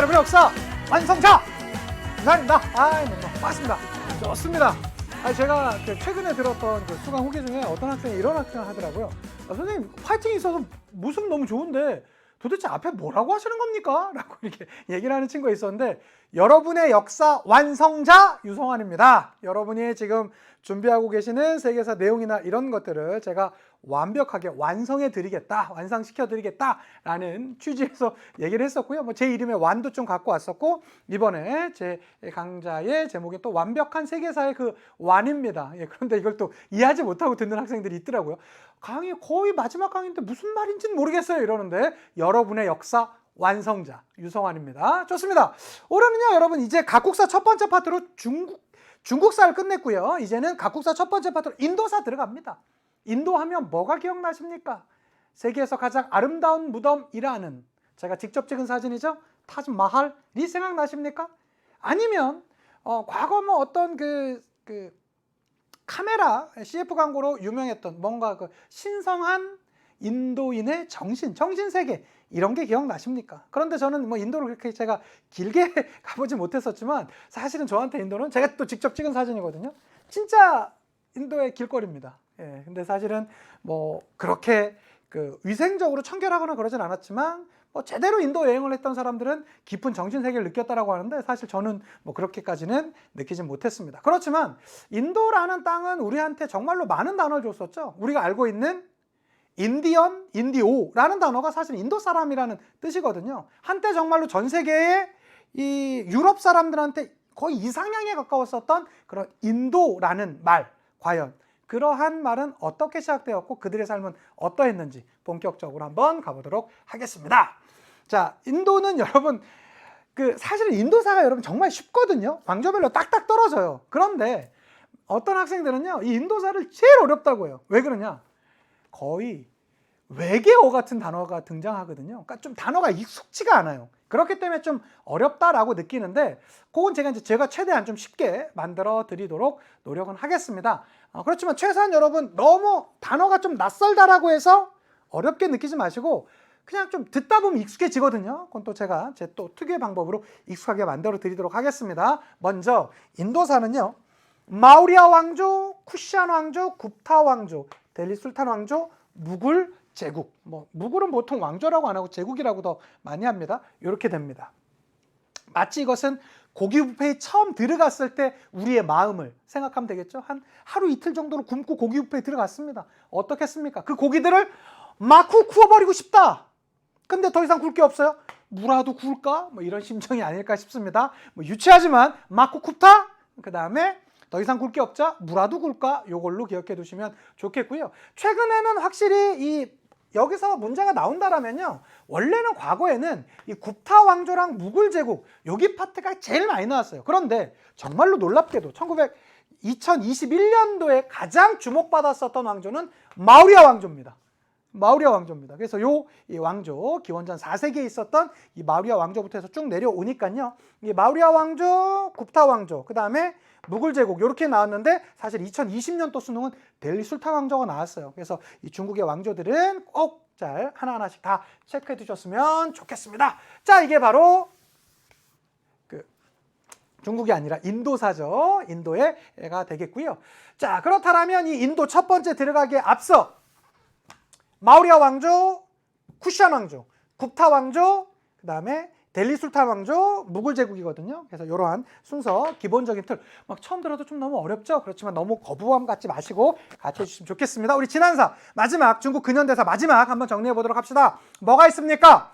여러분의 역사 완성자 이상입니다. 너무 반갑습니다. 좋습니다. 제가 최근에 들었던 수강 후기 중에 어떤 학생이 이런 학생을 하더라고요. 선생님 파이팅이 있어서 모습 너무 좋은데 도대체 앞에 뭐라고 하시는 겁니까? 라고 이렇게 얘기를 하는 친구가 있었는데, 여러분의 역사 완성자 유성환입니다. 여러분이 지금 준비하고 계시는 세계사 내용이나 이런 것들을 제가 완벽하게 완성해 드리겠다, 완성시켜 드리겠다 라는 취지에서 얘기를 했었고요. 제 이름에 완도 좀 갖고 왔었고, 이번에 제 강좌의 제목이 또 완벽한 세계사의 그 완입니다. 그런데 이걸 또 이해하지 못하고 듣는 학생들이 있더라고요. 강의 거의 마지막 강의인데 무슨 말인지는 모르겠어요 이러는데, 여러분의 역사 완성자 유성환입니다. 좋습니다. 올해는요 여러분, 이제 각국사 첫 번째 파트로 중국사를 끝냈고요. 이제는 각국사 첫 번째 파트로 인도사 들어갑니다. 인도 하면 뭐가 기억나십니까? 세계에서 가장 아름다운 무덤이라는, 제가 직접 찍은 사진이죠. 타즈마할이 생각나십니까? 아니면 과거 어떤 카메라 CF 광고로 유명했던 뭔가 신성한 인도인의 정신세계, 이런 게 기억나십니까? 그런데 저는 인도를 그렇게 제가 길게 가보지 못했었지만, 사실은 저한테 인도는 제가 또 직접 찍은 사진이거든요. 진짜 인도의 길거리입니다. 근데 사실은 그렇게 위생적으로 청결하거나 그러진 않았지만, 제대로 인도 여행을 했던 사람들은 깊은 정신세계를 느꼈다라고 하는데, 사실 저는 그렇게까지는 느끼지 못했습니다. 그렇지만 인도라는 땅은 우리한테 정말로 많은 단어를 줬었죠. 우리가 알고 있는 인디언, 인디오라는 단어가 사실 인도 사람이라는 뜻이거든요. 한때 정말로 전 세계의 이 유럽 사람들한테 거의 이상향에 가까웠었던 그런 인도라는 말, 과연 그러한 말은 어떻게 시작되었고 그들의 삶은 어떠했는지 본격적으로 한번 가보도록 하겠습니다. 자, 인도는 여러분 사실 인도사가 여러분 정말 쉽거든요. 광저별로 딱딱 떨어져요. 그런데 어떤 학생들은요 이 인도사를 제일 어렵다고 해요. 왜 그러냐? 거의 외계어 같은 단어가 등장하거든요. 그러니까 좀 단어가 익숙지가 않아요. 그렇기 때문에 좀 어렵다라고 느끼는데, 그건 제가 최대한 좀 쉽게 만들어 드리도록 노력은 하겠습니다. 그렇지만 최소한 여러분 너무 단어가 좀 낯설다라고 해서 어렵게 느끼지 마시고, 그냥 좀 듣다 보면 익숙해지거든요. 그건 또 제가 제 또 특유의 방법으로 익숙하게 만들어 드리도록 하겠습니다. 먼저 인도사는요, 마우리아 왕조, 쿠시안 왕조, 굽타 왕조, 델리 술탄 왕조, 무굴 제국. 무굴은 보통 왕조라고 안 하고 제국이라고 더 많이 합니다. 이렇게 됩니다. 마치 이것은 고기 뷔페에 처음 들어갔을 때 우리의 마음을 생각하면 되겠죠. 한 하루 이틀 정도로 굶고 고기 뷔페에 들어갔습니다. 어떻겠습니까? 그 고기들을 마구 구워버리고 싶다. 근데 더 이상 굴 게 없어요. 무라도 구울까? 이런 심정이 아닐까 싶습니다. 유치하지만 마쿠 굽타, 그 다음에 더 이상 굴 게 없자 무라도 굴까? 요걸로 기억해 두시면 좋겠고요. 최근에는 확실히 여기서 문제가 나온다라면요, 원래는 과거에는 이 굽타 왕조랑 무굴 제국 여기 파트가 제일 많이 나왔어요. 그런데 정말로 놀랍게도 2021년도에 가장 주목받았었던 왕조는 마우리아 왕조입니다. 마우리아 왕조입니다. 그래서 이 왕조, 기원전 4세기에 있었던 이 마우리아 왕조부터 해서 쭉 내려오니까요, 이 마우리아 왕조, 굽타 왕조, 그 다음에 무굴 제국 이렇게 나왔는데, 사실 2020년도 수능은 델리 술탄 왕조가 나왔어요. 그래서 이 중국의 왕조들은 꼭 잘 하나하나씩 다 체크해 두셨으면 좋겠습니다. 자, 이게 바로 중국이 아니라 인도사죠. 인도의 애가 되겠고요. 자, 그렇다면 이 인도 첫 번째 들어가기에 앞서 마우리아 왕조, 쿠시안 왕조, 굽타 왕조, 그 다음에 델리 술탄 왕조, 무굴 제국이거든요. 그래서 이러한 순서, 기본적인 틀. 처음 들어도 좀 너무 어렵죠? 그렇지만 너무 거부감 갖지 마시고 같이 해주시면 좋겠습니다. 우리 지난사, 마지막, 중국 근현대사 마지막 한번 정리해 보도록 합시다. 뭐가 있습니까?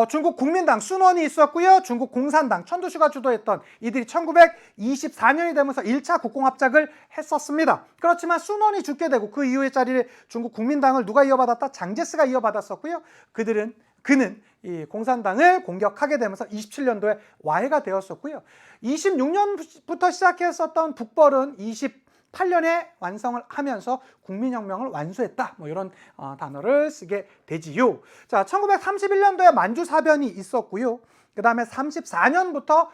중국 국민당 순원이 있었고요. 중국 공산당 천두슈가 주도했던 이들이 1924년이 되면서 1차 국공합작을 했었습니다. 그렇지만 순원이 죽게 되고 그 이후의 자리를 중국 국민당을 누가 이어받았다? 장제스가 이어받았었고요. 그는 이 공산당을 공격하게 되면서 27년도에 와해가 되었었고요. 26년부터 시작했었던 북벌은 28년에 완성을 하면서 국민혁명을 완수했다. 이런 단어를 쓰게 되지요. 자, 1931년도에 만주사변이 있었고요. 그 다음에 34년부터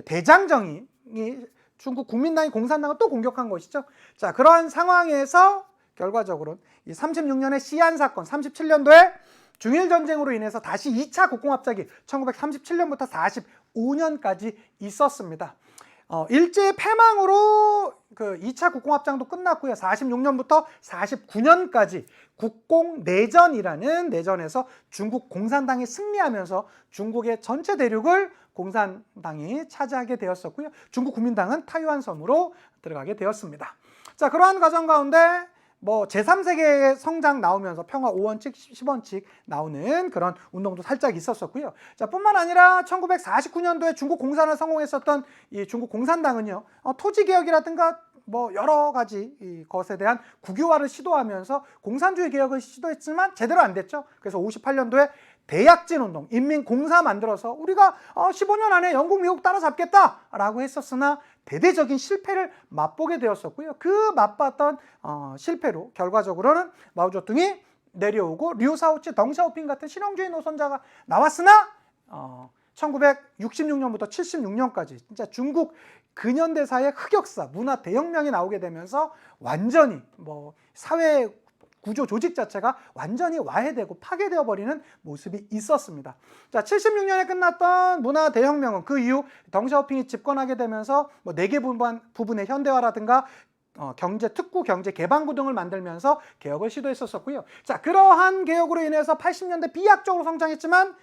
대장정이 중국 국민당이 공산당을 또 공격한 것이죠. 자, 그러한 상황에서 결과적으로 이 36년의 시안 사건, 37년도에 중일전쟁으로 인해서 다시 2차 국공합작이 1937년부터 45년까지 있었습니다. 일제 패망으로 그 2차 국공합장도 끝났고요. 46년부터 49년까지 국공내전이라는 내전에서 중국 공산당이 승리하면서 중국의 전체 대륙을 공산당이 차지하게 되었었고요. 중국 국민당은 타이완 섬으로 들어가게 되었습니다. 자, 그러한 과정 가운데 뭐 제3세계의 성장 나오면서 평화 5원칙, 10원칙 나오는 그런 운동도 살짝 있었었고요. 자, 뿐만 아니라 1949년도에 중국 공산을 성공했었던 이 중국 공산당은요, 토지 개혁이라든가 뭐 여러 가지 것에 대한 국유화를 시도하면서 공산주의 개혁을 시도했지만 제대로 안 됐죠. 그래서 58년도에 대약진 운동, 인민공사 만들어서 우리가 15년 안에 영국, 미국 따라잡겠다라고 했었으나 대대적인 실패를 맛보게 되었었고요. 그 맛봤던 실패로 결과적으로는 마오쩌둥이 내려오고 류사오치, 덩샤오핑 같은 실용주의 노선자가 나왔으나 1966년부터 76년까지 진짜 중국 근현대사의 흑역사, 문화 대혁명이 나오게 되면서 완전히 뭐 사회 구조 조직 자체가 완전히 와해되고 파괴되어 버리는 모습이 있었습니다. 자, 76년에 끝났던 문화 대혁명은 그 이후 덩샤오핑이 집권하게 되면서 뭐 4개 부분의 현대화라든가 경제 특구, 경제 개방구 등을 만들면서 개혁을 시도했었고요. 자, 그러한 개혁으로 인해서 80년대 비약적으로 성장했지만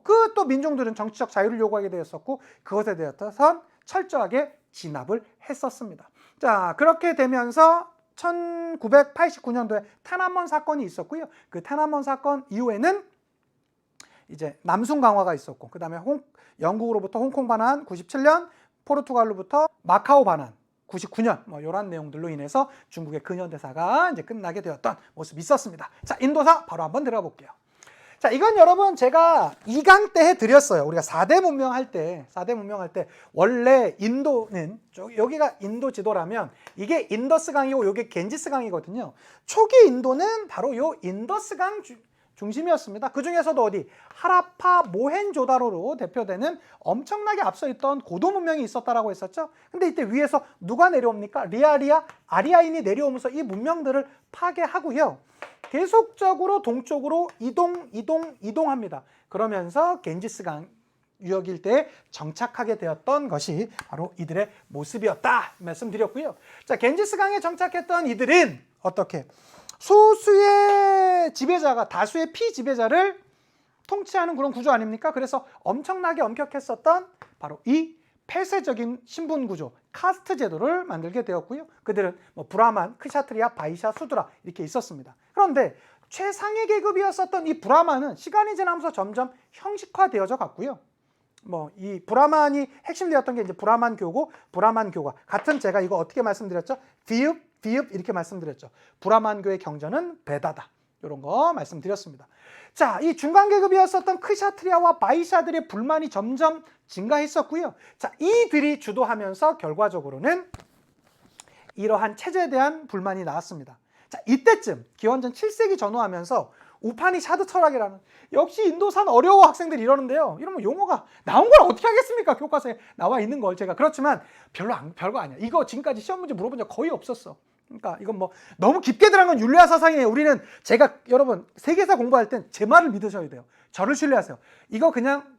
그 또 민중들은 정치적 자유를 요구하게 되었었고 그것에 대해서는 철저하게 진압을 했었습니다. 자, 그렇게 되면서 1989년도에天安門 사건이 있었고요. 그天安門 사건 이후에는 이제 남순 강화가 있었고, 그 다음에 영국으로부터 홍콩 반환 97년, 포르투갈로부터 마카오 반환 99년, 뭐 이런 내용들로 인해서 중국의 근현대사가 이제 끝나게 되었던 모습이 있었습니다. 자, 인도사 바로 한번 들어가 볼게요. 자, 이건 여러분 제가 2강 때 해드렸어요. 우리가 4대 문명 할 때 원래 인도는 여기가 인도 지도라면 이게 인더스강이고 이게 겐지스강이거든요. 초기 인도는 바로 요 인더스강 중심이었습니다. 그 중에서도 어디 하라파, 모헨조다로로 대표되는 엄청나게 앞서 있던 고도 문명이 있었다라고 했었죠. 근데 이때 위에서 누가 내려옵니까? 리아리아, 아리아인이 내려오면서 이 문명들을 파괴하고요. 계속적으로 동쪽으로 이동합니다. 그러면서 겐지스강 유역 일대에 정착하게 되었던 것이 바로 이들의 모습이었다 말씀드렸고요. 자, 겐지스강에 정착했던 이들은 어떻게? 소수의 지배자가 다수의 피지배자를 통치하는 그런 구조 아닙니까? 그래서 엄청나게 엄격했었던 바로 이 폐쇄적인 신분구조, 카스트 제도를 만들게 되었고요. 그들은 뭐 브라만, 크샤트리아, 바이샤, 수드라 이렇게 있었습니다. 그런데 최상위 계급이었었던 이 브라만은 시간이 지나면서 점점 형식화되어져 갔고요. 뭐 이 브라만이 핵심되었던 게 이제 브라만교고 브라만교가 같은 제가 이거 어떻게 말씀드렸죠? 비읍 이렇게 말씀드렸죠. 브라만교의 경전은 베다다. 이런 거 말씀드렸습니다. 자, 이 중간 계급이었었던 크샤트리아와 바이샤들의 불만이 점점 증가했었고요. 자, 이들이 주도하면서 결과적으로는 이러한 체제에 대한 불만이 나왔습니다. 자, 이때쯤 기원전 7세기 전후하면서 우파니샤드 철학이라는, 역시 인도산 어려워 학생들이 이러는데요. 이러면 용어가 나온 걸 어떻게 하겠습니까? 교과서에 나와 있는 걸 제가. 그렇지만 별거 아니야. 이거 지금까지 시험 문제 물어본 적 거의 없었어. 그러니까 이건 뭐 너무 깊게 들어간 건 율리아 사상이에요. 우리는 제가 여러분 세계사 공부할 땐 제 말을 믿으셔야 돼요. 저를 신뢰하세요. 이거 그냥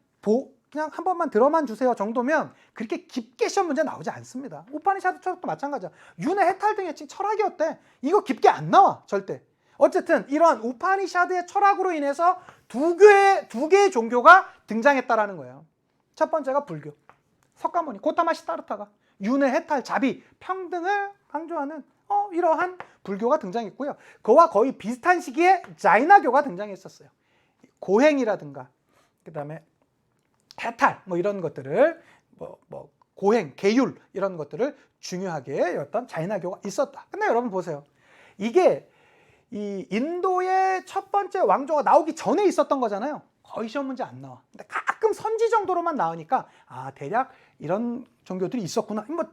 한 번만 들어만 주세요 정도면 그렇게 깊게 시험 문제 나오지 않습니다. 우파니샤드 철학도 마찬가지야. 윤회 해탈 등의 철학이었대. 이거 깊게 안 나와 절대. 어쨌든 이러한 우파니샤드의 철학으로 인해서 두 개의 종교가 등장했다라는 거예요. 첫 번째가 불교. 석가모니, 고타마 시타르타가 윤회, 해탈, 자비, 평등을 강조하는 이러한 불교가 등장했고요. 그와 거의 비슷한 시기에 자이나교가 등장했었어요. 고행이라든가 그 다음에 해탈 뭐 이런 것들을 뭐 고행, 계율 이런 것들을 중요하게 여겼던 자이나교가 있었다. 근데 여러분 보세요. 이게 이 인도의 첫 번째 왕조가 나오기 전에 있었던 거잖아요. 거의 시험 문제 안 나와. 근데 가끔 선지 정도로만 나오니까 대략 이런 종교들이 있었구나. 뭐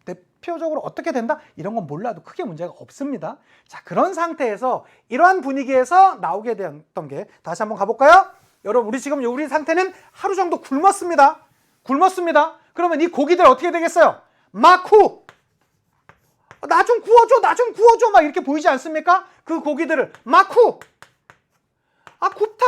대표적으로 어떻게 된다? 이런 건 몰라도 크게 문제가 없습니다. 자, 그런 상태에서 이러한 분위기에서 나오게 되었던 게 다시 한번 가볼까요? 여러분 우리 지금 우리 상태는 하루 정도 굶었습니다. 그러면 이 고기들 어떻게 되겠어요? 마쿠! 나 좀 구워줘 막 이렇게 보이지 않습니까? 그 고기들을 마쿠! 굽다!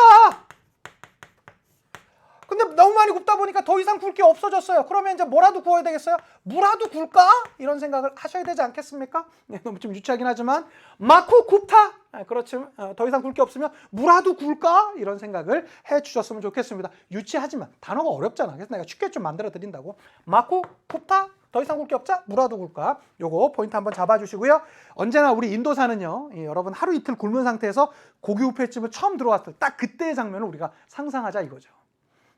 근데 너무 많이 굽다 보니까 더 이상 굴 게 없어졌어요. 그러면 이제 뭐라도 구워야 되겠어요? 무라도 굴까? 이런 생각을 하셔야 되지 않겠습니까? 네, 너무 좀 유치하긴 하지만 마쿠 굽타. 그렇지만 더 이상 굴 게 없으면 무라도 굴까? 이런 생각을 해주셨으면 좋겠습니다. 유치하지만 단어가 어렵잖아. 그래서 내가 쉽게 좀 만들어 드린다고. 마쿠 굽타. 더 이상 굴 게 없자? 무라도 굴까? 요거 포인트 한번 잡아주시고요. 언제나 우리 인도사는요, 여러분 하루 이틀 굶은 상태에서 고기 뷔페집을 처음 들어왔을 때 딱 그때의 장면을 우리가 상상하자 이거죠.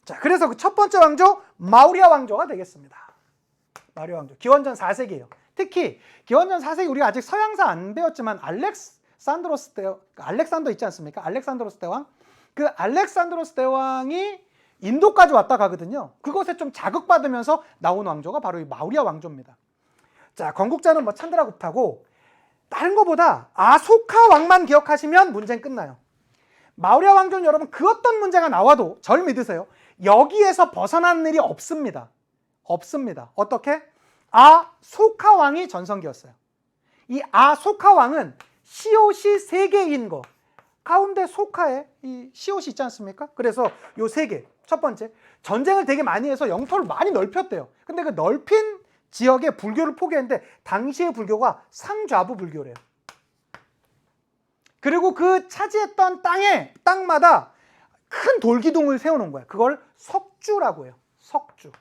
자, 그래서 그 첫 번째 왕조 마우리아 왕조가 되겠습니다. 마우리아 왕조. 기원전 4세기예요. 특히 기원전 4세기 우리가 아직 서양사 안 배웠지만 알렉산드로스 대왕, 알렉산더 있지 않습니까? 알렉산드로스 대왕. 그 알렉산드로스 대왕이 인도까지 왔다 가거든요. 그것에 좀 자극받으면서 나온 왕조가 바로 이 마우리아 왕조입니다. 자, 건국자는 뭐 찬드라굽타고 다른 거보다 아소카 왕만 기억하시면 문제는 끝나요. 마우리아 왕조는 여러분 그 어떤 문제가 나와도 절 믿으세요. 여기에서 벗어난 일이 없습니다. 없습니다. 어떻게? 아소카 왕이 전성기였어요. 이 아소카 왕은 시옷이 3개인 거. 가운데 소카에 이 시옷이 있지 않습니까? 그래서 요 3개. 첫 번째, 전쟁을 되게 많이 해서 영토를 많이 넓혔대요. 근데 그 넓힌 지역에 불교를 포기했는데 당시의 불교가 상좌부 불교래요. 그리고 그 차지했던 땅마다 큰 돌기둥을 세워놓은 거예요. 그걸 석주라고 해요. 석주.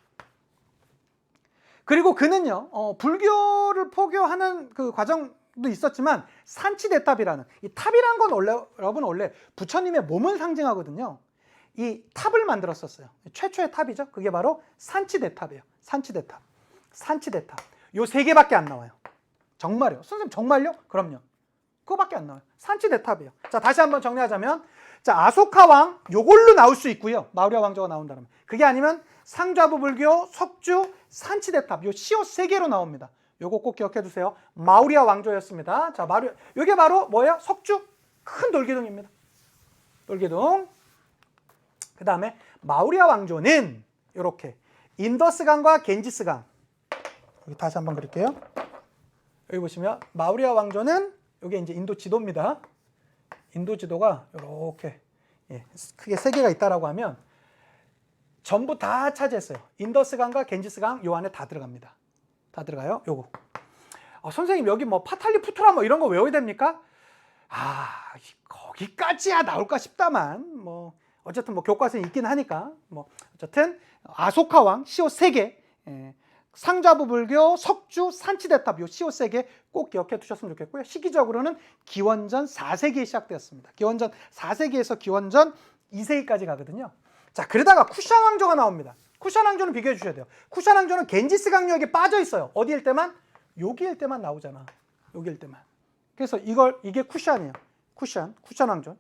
그리고 그는요, 불교를 포교하는 그 과정도 있었지만 산치대탑이라는 이 탑이란 건 여러분 원래 부처님의 몸을 상징하거든요. 이 탑을 만들었었어요. 최초의 탑이죠. 그게 바로 산치대탑이에요. 산치대탑. 산치대탑. 요 3개밖에 안 나와요. 정말요? 선생님 정말요? 그럼요. 그거밖에 안 나와요. 산치대탑이에요. 자, 다시 한번 정리하자면, 자, 아소카 왕 요걸로 나올 수 있고요. 마우리아 왕조가 나온다면. 그게 아니면 상좌부 불교, 석주, 산치대탑 요 시옷 3개로 나옵니다. 요거 꼭 기억해 두세요. 마우리아 왕조였습니다. 자, 요게 바로 뭐예요? 석주 큰 돌기둥입니다. 돌기둥. 그 다음에 마우리아 왕조는 이렇게 인더스강과 겐지스강. 여기 다시 한번 그릴게요. 여기 보시면 마우리아 왕조는 이게 이제 인도 지도입니다. 인도 지도가 이렇게 크게 3개가 있다라고 하면 전부 다 차지했어요. 인더스강과 겐지스강 요 안에 다 들어갑니다. 다 들어가요. 요거. 선생님 여기 뭐 파탈리푸트라 뭐 이런 거 외워야 됩니까? 거기까지야 나올까 싶다만 뭐 어쨌든 뭐 교과서에 있긴 하니까 뭐 어쨌든 아소카 왕 시옷 3개, 상좌부 불교, 석주, 산치대탑 요 시옷 3개 꼭 기억해 두셨으면 좋겠고요. 시기적으로는 기원전 4세기에 시작되었습니다. 기원전 4세기에서 기원전 2세기까지 가거든요. 자, 그러다가 쿠샨 왕조가 나옵니다. 쿠샨 왕조는 비교해 주셔야 돼요. 쿠샨 왕조는 겐지스 강유역에 빠져 있어요. 어디일 때만? 여기일 때만 나오잖아. 여기일 때만. 그래서 이게 쿠샨이에요. 쿠샨 왕조.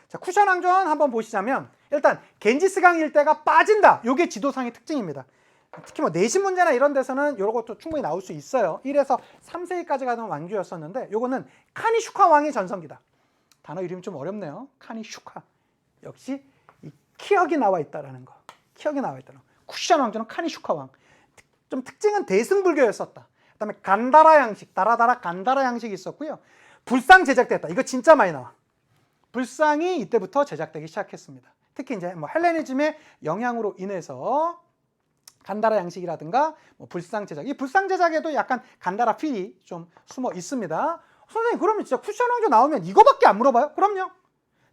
자, 쿠샨 왕조는 한번 보시자면 일단 겐지스강 일대가 빠진다. 이게 지도상의 특징입니다. 특히 뭐 내신 문제나 이런 데서는 이런 것도 충분히 나올 수 있어요. 1에서 3세기까지 가던 왕조였었는데 요거는 카니슈카 왕의 전성기다. 단어 이름이 좀 어렵네요. 카니슈카. 역시 이 키역이 나와 있다라는 거. 키역이 나와 있다는 거. 쿠샨 왕조는 카니슈카 왕. 좀 특징은 대승불교였었다. 그다음에 간다라 양식, 다라다라 간다라 양식이 있었고요. 불상 제작됐다. 이거 진짜 많이 나와. 불상이 이때부터 제작되기 시작했습니다. 특히 이제 뭐 헬레니즘의 영향으로 인해서 간다라 양식이라든가 뭐 불상 제작, 이 불상 제작에도 약간 간다라 필이 좀 숨어 있습니다. 선생님 그러면 진짜 쿠션 왕조 나오면 이거밖에 안 물어봐요? 그럼요.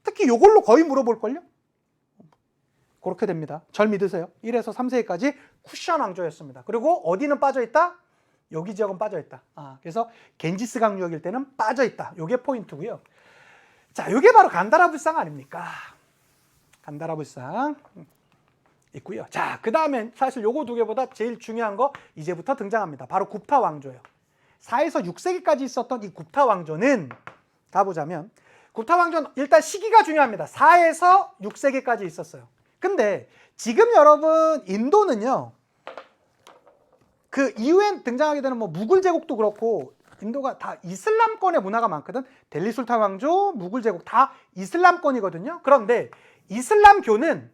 특히 요걸로 거의 물어볼걸요? 그렇게 됩니다. 절 믿으세요. 1에서 3세기까지 쿠션 왕조였습니다. 그리고 어디는 빠져있다? 여기 지역은 빠져있다. 그래서 겐지스 강유역일 때는 빠져있다. 요게 포인트고요. 자, 요게 바로 간다라 불상 아닙니까? 간다라 불상 있고요. 자, 그 다음엔 사실 요거 2개보다 제일 중요한 거 이제부터 등장합니다. 바로 굽타 왕조예요. 4에서 6세기까지 있었던 이 굽타 왕조는 가보자면 굽타 왕조는 일단 시기가 중요합니다. 4에서 6세기까지 있었어요. 근데 지금 여러분 인도는요. 그 이후에 등장하게 되는 뭐 무굴 제국도 그렇고 인도가 다 이슬람권의 문화가 많거든. 델리 술탄 왕조, 무굴 제국 다 이슬람권이거든요. 그런데 이슬람교는요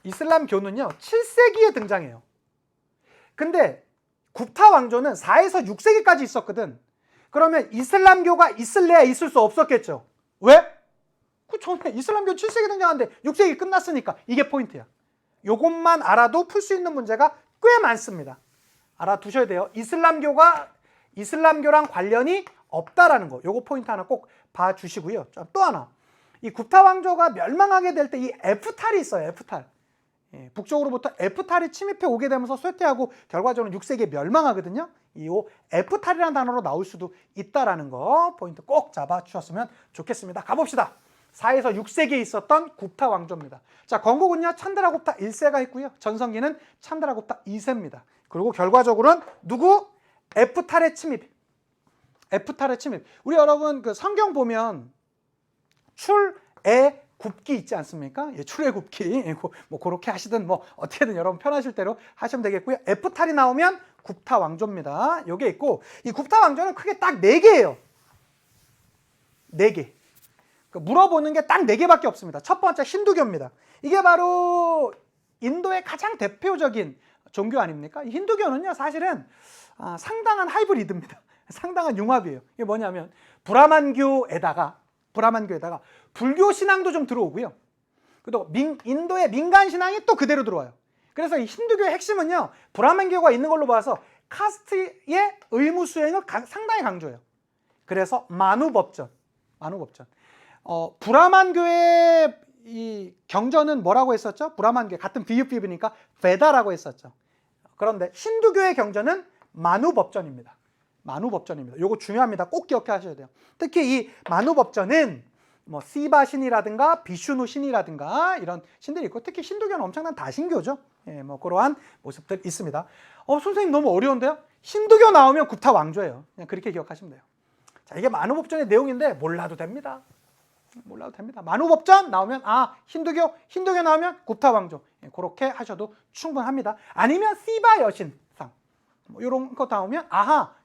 7세기에 등장해요. 근데 굽타 왕조는 4에서 6세기까지 있었거든. 그러면 이슬람교가 있을래야 있을 수 없었겠죠. 왜? 그 전에 이슬람교 7세기 등장하는데 6세기 끝났으니까 이게 포인트야. 요것만 알아도 풀 수 있는 문제가 꽤 많습니다. 알아두셔야 돼요. 이슬람교랑 관련이 없다라는 거. 요거 포인트 하나 꼭 봐주시고요. 또 하나. 이 굽타 왕조가 멸망하게 될 때 이 에프탈이 있어요. 에프탈. 북쪽으로부터 에프탈이 침입해 오게 되면서 쇠퇴하고 결과적으로 6세기에 멸망하거든요. 이 에프탈이라는 단어로 나올 수도 있다라는 거 포인트 꼭 잡아주셨으면 좋겠습니다. 가봅시다. 4에서 6세기에 있었던 굽타 왕조입니다. 자, 건국은요 찬드라굽타 1세가 있고요. 전성기는 찬드라굽타 2세입니다. 그리고 결과적으로는 누구? 에프탈의 침입. 에프탈의 침입. 우리 여러분 그 성경 보면 출애 굽기 있지 않습니까? 예, 출애 굽기. 뭐 그렇게 하시든 뭐 어떻게든 여러분 편하실 대로 하시면 되겠고요. 에프탈이 나오면 굽타 왕조입니다. 요게 있고 이 굽타 왕조는 크게 딱 4개예요. 4개. 물어보는 게 딱 4개밖에 없습니다. 첫 번째 힌두교입니다. 이게 바로 인도의 가장 대표적인 종교 아닙니까? 이 힌두교는요 사실은 상당한 하이브리드입니다. 상당한 융합이에요. 이게 뭐냐면 브라만교에다가 불교 신앙도 좀 들어오고요. 그리고 인도의 민간 신앙이 또 그대로 들어와요. 그래서 이 힌두교의 핵심은요 브라만교가 있는 걸로 봐서 카스트의 의무 수행을 상당히 강조해요. 그래서 만우법전. 브라만교의 이 경전은 뭐라고 했었죠? 브라만교 같은 비읍비읍이니까 베다라고 했었죠. 그런데 힌두교의 경전은 만우법전입니다. 요거 중요합니다. 꼭 기억해 하셔야 돼요. 특히 이 만우법전은 뭐 시바 신이라든가 비슈누 신이라든가 이런 신들이 있고 특히 힌두교는 엄청난 다신교죠. 예, 뭐 그러한 모습들 있습니다. 선생님 너무 어려운데요? 힌두교 나오면 굽타 왕조예요. 그냥 그렇게 기억하시면 돼요. 자, 이게 만우법전의 내용인데 몰라도 됩니다. 만우법전 나오면 힌두교 나오면 굽타 왕조. 예, 그렇게 하셔도 충분합니다. 아니면 시바 여신상 뭐 이런 거 나오면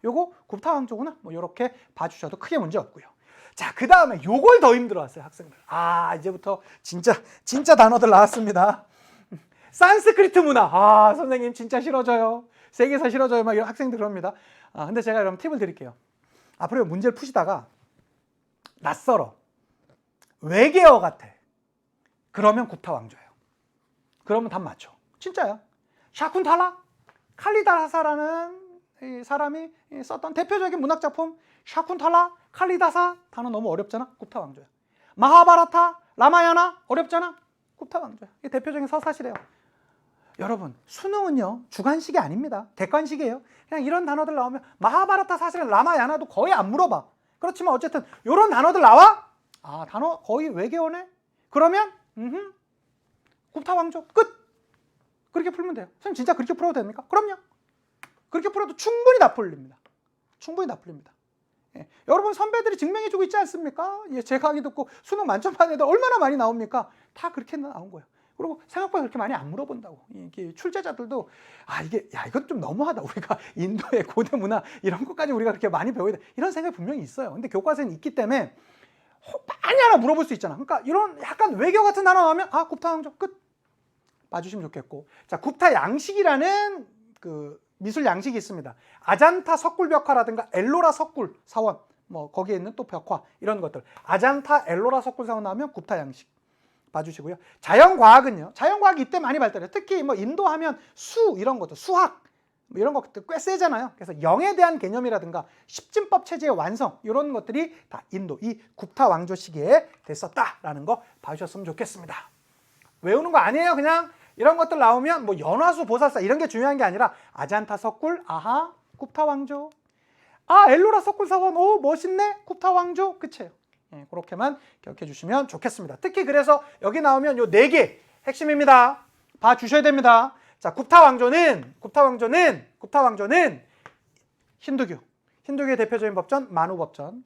요거 굽타 왕조구나. 뭐 이렇게 봐주셔도 크게 문제 없고요. 자, 그 다음에 요걸 더 힘들어했어요, 학생들. 이제부터 진짜 단어들 나왔습니다. 산스크리트 문화. 선생님 진짜 싫어져요. 세계사 싫어져요. 막 이런 학생들 그럽니다. 근데 제가 여러분 팁을 드릴게요. 앞으로 문제를 푸시다가 낯설어. 외계어 같아. 그러면 굽타 왕조예요. 그러면 답 맞죠. 진짜야. 샤쿤탈라 칼리다사라는 이 사람이 썼던 대표적인 문학작품 샤쿤탈라 칼리다사 단어 너무 어렵잖아. 굽타 왕조야. 마하바라타 라마야나 어렵잖아. 굽타 왕조야. 이게 대표적인 서사시래요. 여러분 수능은요 주관식이 아닙니다. 객관식이에요. 그냥 이런 단어들 나오면 마하바라타 사실은 라마야나도 거의 안 물어봐. 그렇지만 어쨌든 이런 단어들 나와? 단어 거의 외계어네? 그러면 굽타 왕조 끝! 그렇게 풀면 돼요. 선생님 진짜 그렇게 풀어도 됩니까? 그럼요. 그렇게 풀어도 충분히 다 풀립니다. 예. 여러분 선배들이 증명해주고 있지 않습니까? 예, 제 강의 듣고 수능 만점 받은 애들 얼마나 많이 나옵니까? 다 그렇게 나온 거예요. 그리고 생각보다 그렇게 많이 안 물어본다고. 이게 출제자들도 이건 좀 너무하다. 우리가 인도의 고대 문화 이런 것까지 우리가 그렇게 많이 배워야 돼. 이런 생각이 분명히 있어요. 근데 교과서에는 있기 때문에 많이 하나 물어볼 수 있잖아. 그러니까 이런 약간 외교 같은 단어 나오면 굽타 왕조 끝 봐주시면 좋겠고. 자, 굽타 양식이라는 그 미술 양식이 있습니다. 아잔타 석굴 벽화라든가 엘로라 석굴 사원 뭐 거기에 있는 또 벽화 이런 것들 아잔타 엘로라 석굴 사원 나오면 굽타 양식 봐주시고요. 자연과학은요. 자연과학이 이때 많이 발달해요. 특히 뭐 인도 하면 수 이런 것들 수학 뭐 이런 것들 꽤 세잖아요. 그래서 영에 대한 개념이라든가 십진법 체제의 완성 이런 것들이 다 인도 이 굽타 왕조 시기에 됐었다라는 거 봐주셨으면 좋겠습니다. 외우는 거 아니에요. 그냥 이런 것들 나오면 뭐 연화수 보살사 이런 게 중요한 게 아니라 아잔타 석굴 굽타 왕조 엘로라 석굴 사원 멋있네 굽타 왕조 끝이에요. 예, 그렇게만 기억해 주시면 좋겠습니다. 특히 그래서 여기 나오면 요 4개 핵심입니다. 봐주셔야 됩니다. 자, 굽타 왕조는 힌두교의 대표적인 법전 만우법전.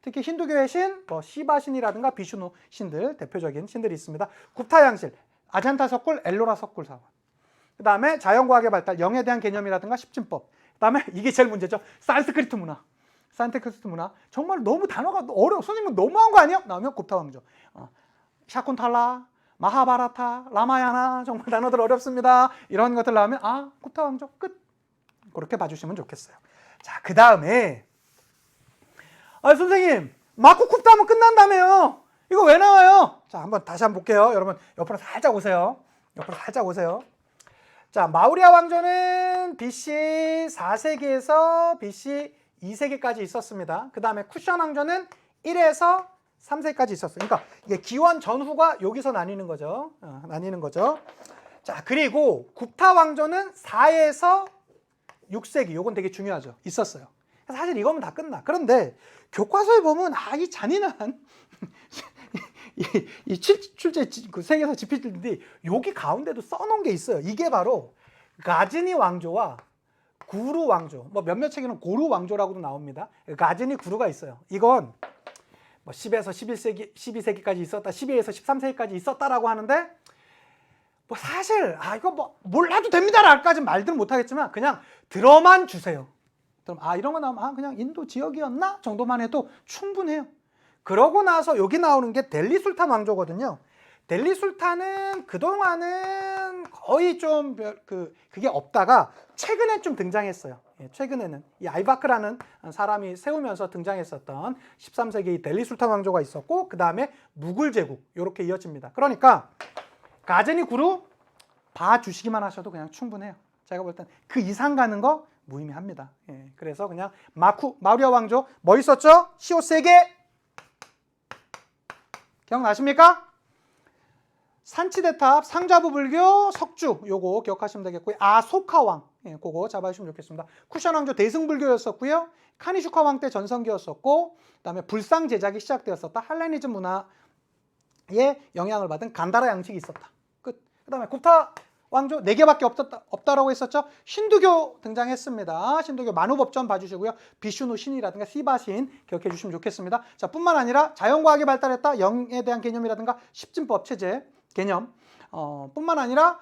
특히 힌두교의 신, 시바 신이라든가 비슈누 신들 대표적인 신들이 있습니다. 굽타 양실, 아잔타 석굴, 엘로라 석굴 사원. 그 다음에 자연과학의 발달, 영에 대한 개념이라든가 십진법. 그 다음에 이게 제일 문제죠. 산스크리트 문화. 정말 너무 단어가 어려워. 선생님은 너무한 거 아니야? 나오면 굽타 왕조. 샤쿤탈라, 마하바라타, 라마야나 정말 단어들 어렵습니다. 이런 것들 나오면 굽타 왕조 끝. 그렇게 봐주시면 좋겠어요. 자, 그 다음에 선생님 마쿠 굽타 하면 끝난다며요. 이거 왜 나와요? 자, 다시 한번 볼게요. 여러분 옆으로 살짝 오세요. 옆으로 살짝 오세요. 자, 마우리아 왕조는 BC 4세기에서 BC 2세기까지 있었습니다. 그 다음에 쿠션 왕조는 1에서 3세기까지 있었어요. 그러니까 이게 기원 전후가 여기서 나뉘는 거죠. 자, 그리고 굽타 왕조는 4에서 6세기, 요건 되게 중요하죠. 있었어요. 사실 이거면 다 끝나. 그런데 교과서에 보면 이 잔인한 이 출제 그 세계사 지필들인데 여기 가운데도 써놓은 게 있어요. 이게 바로 가즈니 왕조와 구루 왕조, 뭐 몇몇 책에는 고루 왕조라고도 나옵니다. 가즈니 구루가 있어요. 이건 뭐 10에서 11세기, 12세기까지 있었다, 12에서 13세기까지 있었다라고 하는데 뭐 사실 이거 뭐 몰라도 됩니다라까지 말들은 못하겠지만 그냥 들어만 주세요. 그럼 이런 거 나오면 그냥 인도 지역이었나 정도만 해도 충분해요. 그러고 나서 여기 나오는 게 델리 술탄 왕조거든요. 델리 술탄은 그동안은 거의 좀 그게 없다가 최근에 좀 등장했어요. 최근에는 이 아이바크라는 사람이 세우면서 등장했었던 13세기 델리 술탄 왕조가 있었고 그 다음에 무굴 제국 이렇게 이어집니다. 그러니까 가즈니 구루 봐주시기만 하셔도 그냥 충분해요. 제가 볼 땐 그 이상 가는 거 무의미합니다. 그래서 그냥 마우리아 왕조 뭐 있었죠? 시오 세게 기억나십니까? 산치대탑, 상자부 불교, 석주 요거 기억하시면 되겠고요. 아소카 왕 그거 잡아주시면 좋겠습니다. 쿠션 왕조 대승불교였었고요. 카니슈카 왕 때 전성기였었고 그다음에 불상 제작이 시작되었었다. 할레니즘 문화에 영향을 받은 간다라 양식이 있었다. 끝. 그다음에 굽타 왕조 4개밖에 없다라고 했었죠. 신두교 등장했습니다. 신두교 만우법전 봐주시고요. 비슈누 신이라든가 시바신 기억해 주시면 좋겠습니다. 자, 뿐만 아니라 자연과학이 발달했다. 영에 대한 개념이라든가 십진법 체제 개념 뿐만 아니라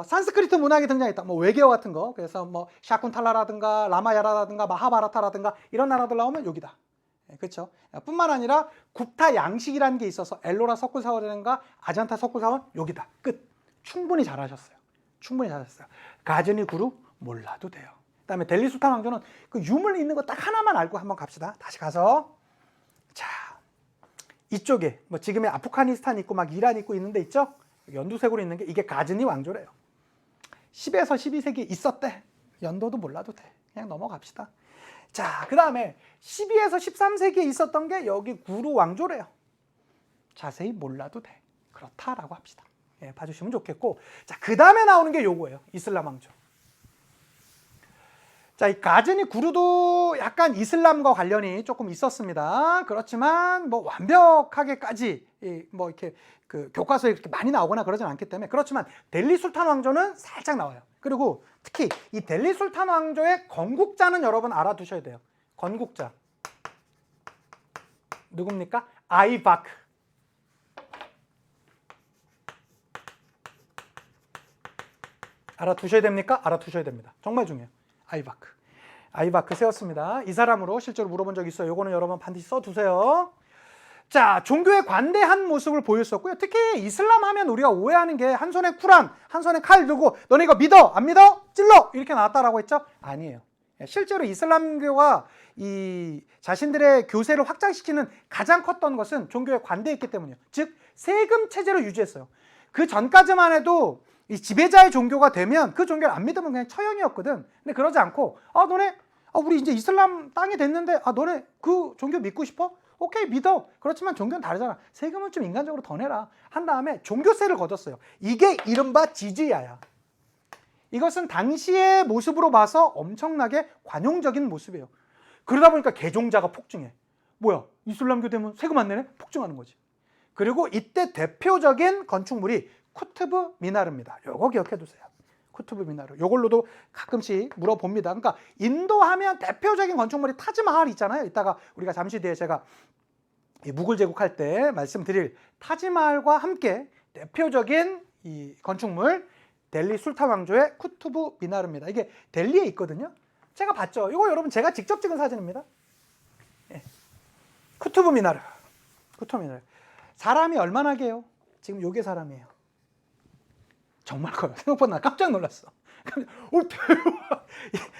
산스크리트 문학이 등장했다. 뭐 외계어 같은 거. 그래서 뭐 샤쿤탈라라든가 라마야라라든가 마하바라타라든가 이런 나라들 나오면 여기다. 그렇죠. 뿐만 아니라 굽타 양식이라는 게 있어서 엘로라 석굴사원이라든가 아잔타 석굴사원 여기다. 끝. 충분히 잘하셨어요. 가즈니 구루 몰라도 돼요. 그다음에 델리 술탄 왕조는 그 유물 있는 거 딱 하나만 알고 한번 갑시다. 다시 가서 자 이쪽에 뭐 지금의 아프가니스탄 있고 막 이란 있고 있는데 있죠? 연두색으로 있는 게 이게 가즈니 왕조래요. 10에서 12세기 있었대. 연도도 몰라도 돼. 그냥 넘어갑시다. 자, 그 다음에 12에서 13세기에 있었던 게 여기 구루 왕조래요. 자세히 몰라도 돼. 그렇다라고 합시다. 봐주시면 좋겠고, 자, 그 다음에 나오는 게 요거예요. 이슬람 왕조. 자, 이 가즈니 구루도 약간 이슬람과 관련이 조금 있었습니다. 그렇지만 뭐 완벽하게까지 뭐 이렇게 그 교과서에 이렇게 많이 나오거나 그러진 않기 때문에 그렇지만 델리 술탄 왕조는 살짝 나와요. 그리고 특히 이 델리 술탄 왕조의 건국자는 여러분 알아두셔야 돼요. 건국자 누굽니까? 아이바크. 알아두셔야 됩니까? 알아두셔야 됩니다. 정말 중요해요. 아이바크 세웠습니다. 이 사람으로 실제로 물어본 적이 있어요. 요거는 여러분 반드시 써두세요. 자, 종교에 관대한 모습을 보였었고요. 특히 이슬람 하면 우리가 오해하는 게 한 손에 쿠란, 한 손에 칼 들고 너네 이거 믿어? 안 믿어? 찔러! 이렇게 나왔다라고 했죠? 아니에요. 실제로 이슬람교가 이 자신들의 교세를 확장시키는 가장 컸던 것은 종교에 관대했기 때문이에요. 즉 세금 체제를 유지했어요. 그 전까지만 해도 이 지배자의 종교가 되면 그 종교를 안 믿으면 그냥 처형이었거든. 근데 그러지 않고 너네 우리 이제 이슬람 땅이 됐는데 너네 그 종교 믿고 싶어? 오케이 믿어. 그렇지만 종교는 다르잖아. 세금은 좀 인간적으로 더 내라. 한 다음에 종교세를 걷었어요. 이게 이른바 지지야야. 이것은 당시의 모습으로 봐서 엄청나게 관용적인 모습이에요. 그러다 보니까 개종자가 폭증해. 뭐야 이슬람교 되면 세금 안 내네? 폭증하는 거지. 그리고 이때 대표적인 건축물이 쿠투브 미나르입니다. 요거 기억해 두세요. 쿠투브 미나르. 요걸로도 가끔씩 물어봅니다. 그러니까 인도 하면 대표적인 건축물이 타지마할 있잖아요. 이따가 우리가 잠시 뒤에 제가 무굴 제국할 때 말씀드릴 타지마할과 함께 대표적인 이 건축물 델리 술탄 왕조의 쿠투브 미나르입니다. 이게 델리에 있거든요. 제가 봤죠. 이거 여러분 제가 직접 찍은 사진입니다. 쿠투브 미나르. 사람이 얼마나 개요? 지금 요게 사람이에요. 정말 커요. 생각보다 나 깜짝 놀랐어. 대박.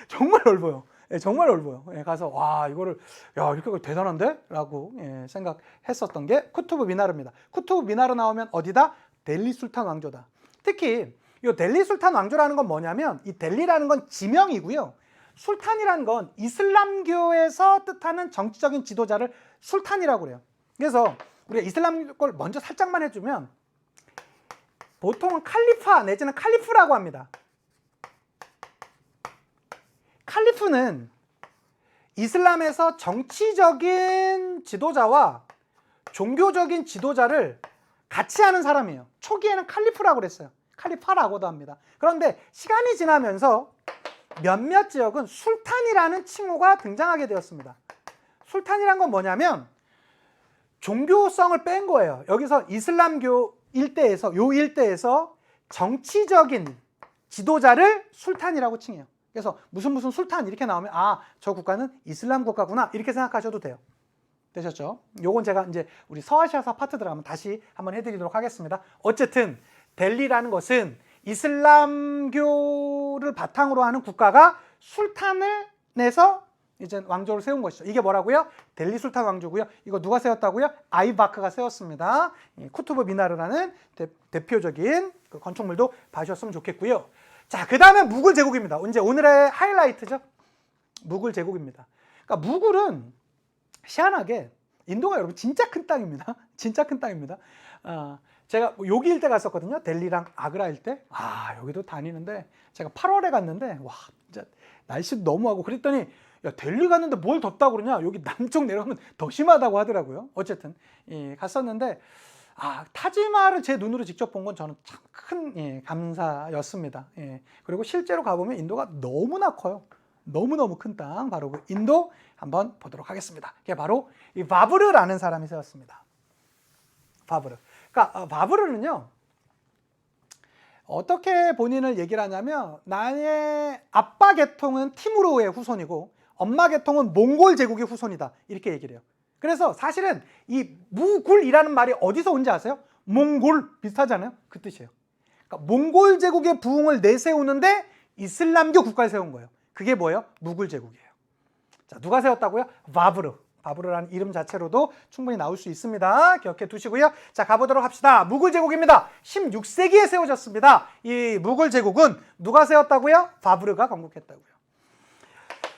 정말 넓어요. 예, 정말 넓어요. 예, 가서 와 이거를 야 이렇게 대단한데? 라고 예, 생각했었던 게 쿠투브 미나르입니다. 쿠투브 미나르 나오면 어디다? 델리 술탄 왕조다. 특히 이 델리 술탄 왕조라는 건 뭐냐면 이 델리라는 건 지명이고요. 술탄이라는 건 이슬람교에서 뜻하는 정치적인 지도자를 술탄이라고 그래요. 그래서 우리가 이슬람 걸 먼저 살짝만 해주면 보통은 칼리파 내지는 칼리프라고 합니다. 칼리프는 이슬람에서 정치적인 지도자와 종교적인 지도자를 같이 하는 사람이에요. 초기에는 칼리프라고 그랬어요. 칼리파라고도 합니다. 그런데 시간이 지나면서 몇몇 지역은 술탄이라는 칭호가 등장하게 되었습니다. 술탄이란 건 뭐냐면 종교성을 뺀 거예요. 여기서 이슬람교 일대에서 요 일대에서 정치적인 지도자를 술탄이라고 칭해요. 그래서 무슨 술탄 이렇게 나오면 아, 저 국가는 이슬람 국가구나 이렇게 생각하셔도 돼요. 되셨죠? 요건 제가 이제 우리 서아시아사 파트 들어가면 다시 한번 해드리도록 하겠습니다. 어쨌든 델리라는 것은 이슬람교를 바탕으로 하는 국가가 술탄을 내서 이제 왕조를 세운 것이죠. 이게 뭐라고요? 델리 술탄 왕조고요. 이거 누가 세웠다고요? 아이바크가 세웠습니다. 쿠투브 미나르라는 대표적인 그 건축물도 봐주셨으면 좋겠고요. 자, 그 다음에 무굴 제국입니다. 이제 오늘의 하이라이트죠. 무굴 제국입니다. 그러니까 무굴은 희한하게 인도가 여러분 진짜 큰 땅입니다. 진짜 큰 땅입니다. 제가 여기 일대 갔었거든요. 델리랑 아그라 일대. 여기도 다니는데 제가 8월에 갔는데 와 진짜 날씨도 너무하고 그랬더니 야 델리 갔는데 뭘 덥다고 그러냐. 여기 남쪽 내려가면 더 심하다고 하더라고요. 어쨌든 갔었는데 타지마할을 제 눈으로 직접 본 건 저는 참 큰 감사였습니다. 그리고 실제로 가보면 인도가 너무나 커요. 너무너무 큰 땅, 바로 그 인도 한번 보도록 하겠습니다. 그게 바로 이 바브르라는 사람이 세웠습니다. 바브르. 그러니까 바브르는요, 어떻게 본인을 얘기를 하냐면 나의 아빠 계통은 티무르의 후손이고 엄마 계통은 몽골 제국의 후손이다. 이렇게 얘기를 해요. 그래서 사실은 이 무굴이라는 말이 어디서 온지 아세요? 몽골 비슷하잖아요. 그 뜻이에요. 그러니까 몽골 제국의 부흥을 내세우는데 이슬람교 국가를 세운 거예요. 그게 뭐예요? 무굴 제국이에요. 자, 누가 세웠다고요? 바브르. 바브르라는 이름 자체로도 충분히 나올 수 있습니다. 기억해 두시고요. 자, 가보도록 합시다. 무굴 제국입니다. 16세기에 세워졌습니다. 이 무굴 제국은 누가 세웠다고요? 바브르가 건국했다고요.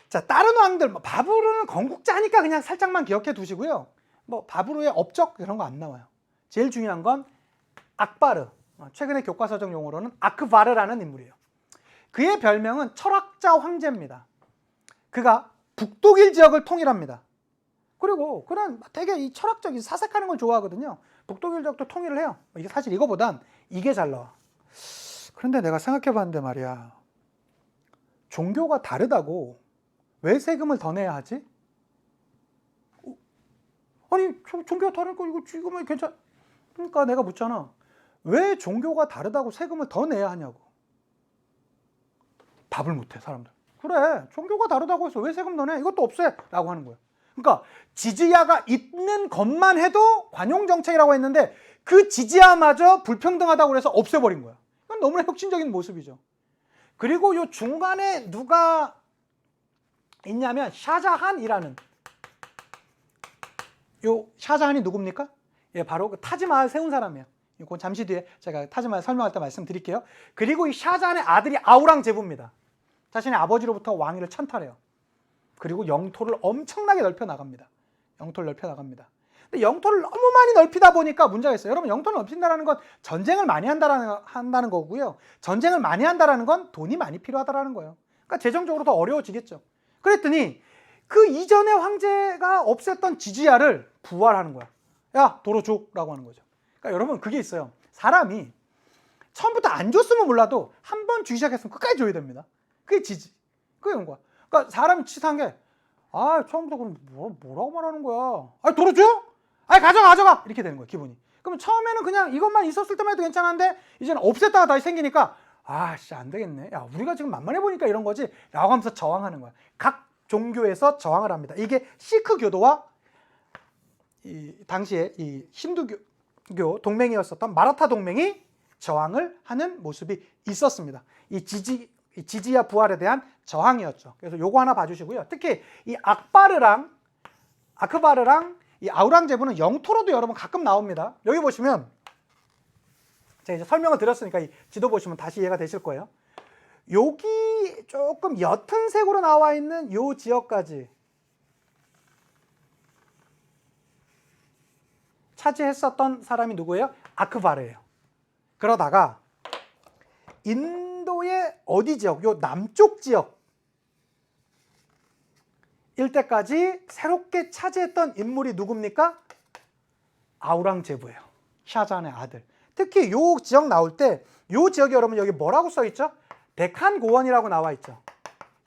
자, 다른 왕들, 바브르는 건국자니까 그냥 살짝만 기억해 두시고요. 바브르의 업적 이런 거 안 나와요. 제일 중요한 건 악바르. 최근에 교과서적 용어로는 아크바르라는 인물이에요. 그의 별명은 철학자 황제입니다. 그가 북독일 지역을 통일합니다. 그리고 그는 되게 이 철학적인 사색하는 걸 좋아하거든요. 북독일 지역도 통일을 해요. 이게 사실 이거보단 이게 잘 나와. 그런데 내가 생각해 봤는데 말이야. 종교가 다르다고 왜 세금을 더 내야 하지? 아니 종교가 다르니까 이거 지금은 괜찮. 그러니까 내가 묻잖아. 왜 종교가 다르다고 세금을 더 내야 하냐고. 답을 못해 사람들. 그래 종교가 다르다고 해서 왜 세금 더 내? 이것도 없애 라고 하는 거예요. 그러니까 지지야가 있는 것만 해도 관용정책이라고 했는데 그 지지야마저 불평등하다고 해서 없애버린 거야. 이건 너무나 혁신적인 모습이죠. 그리고 요 중간에 누가 있냐면 샤자한이라는, 요 샤자한이 누굽니까? 바로 그 타지마할 세운 사람이에요. 이건 잠시 뒤에 제가 타지마할 설명할 때 말씀드릴게요. 그리고 이 샤자한의 아들이 아우랑제부입니다. 자신의 아버지로부터 왕위를 찬탈해요. 그리고 영토를 엄청나게 넓혀 나갑니다. 영토를 넓혀 나갑니다. 근데 영토를 너무 많이 넓히다 보니까 문제가 있어요. 여러분 영토를 넓힌다는 건 전쟁을 많이 한다는 거고요. 전쟁을 많이 한다는 건 돈이 많이 필요하다는 거예요. 그러니까 재정적으로 더 어려워지겠죠. 그랬더니 그 이전의 황제가 없앴던 지지야를 부활하는 거야. 야 도로 줘라고 하는 거죠. 그러니까 여러분 그게 있어요. 사람이 처음부터 안 줬으면 몰라도 한 번 주기 시작했으면 끝까지 줘야 됩니다. 그게 지지. 그게 그런 거야. 그러니까 사람이 치사한 게 처음부터 그럼 뭐라고 말하는 거야. 도로 줘? 가져가 이렇게 되는 거야 기분이. 그러면 처음에는 그냥 이것만 있었을 때만 해도 괜찮은데 이제는 없앴다가 다시 생기니까 안 되겠네. 야 우리가 지금 만만해 보니까 이런 거지 라고 하면서 저항하는 거야. 각 종교에서 저항을 합니다. 이게 시크 교도와 이 당시에 이 힌두교 동맹이었었던 마라타 동맹이 저항을 하는 모습이 있었습니다. 이 이 지지와 부활에 대한 저항이었죠. 그래서 요거 하나 봐주시고요. 특히 이 아크바르랑 이 아우랑제부는 영토로도 여러분 가끔 나옵니다. 여기 보시면 제가 이제 설명을 드렸으니까 이 지도 보시면 다시 이해가 되실 거예요. 여기 조금 옅은 색으로 나와 있는 요 지역까지 차지했었던 사람이 누구예요? 아크바르예요. 그러다가 인도의 어디 지역, 요 남쪽 지역 일대까지 새롭게 차지했던 인물이 누굽니까? 아우랑제부예요. 샤잔의 아들. 특히 요 지역 나올 때 요 지역이 여러분 여기 뭐라고 써 있죠? 데칸 고원이라고 나와 있죠.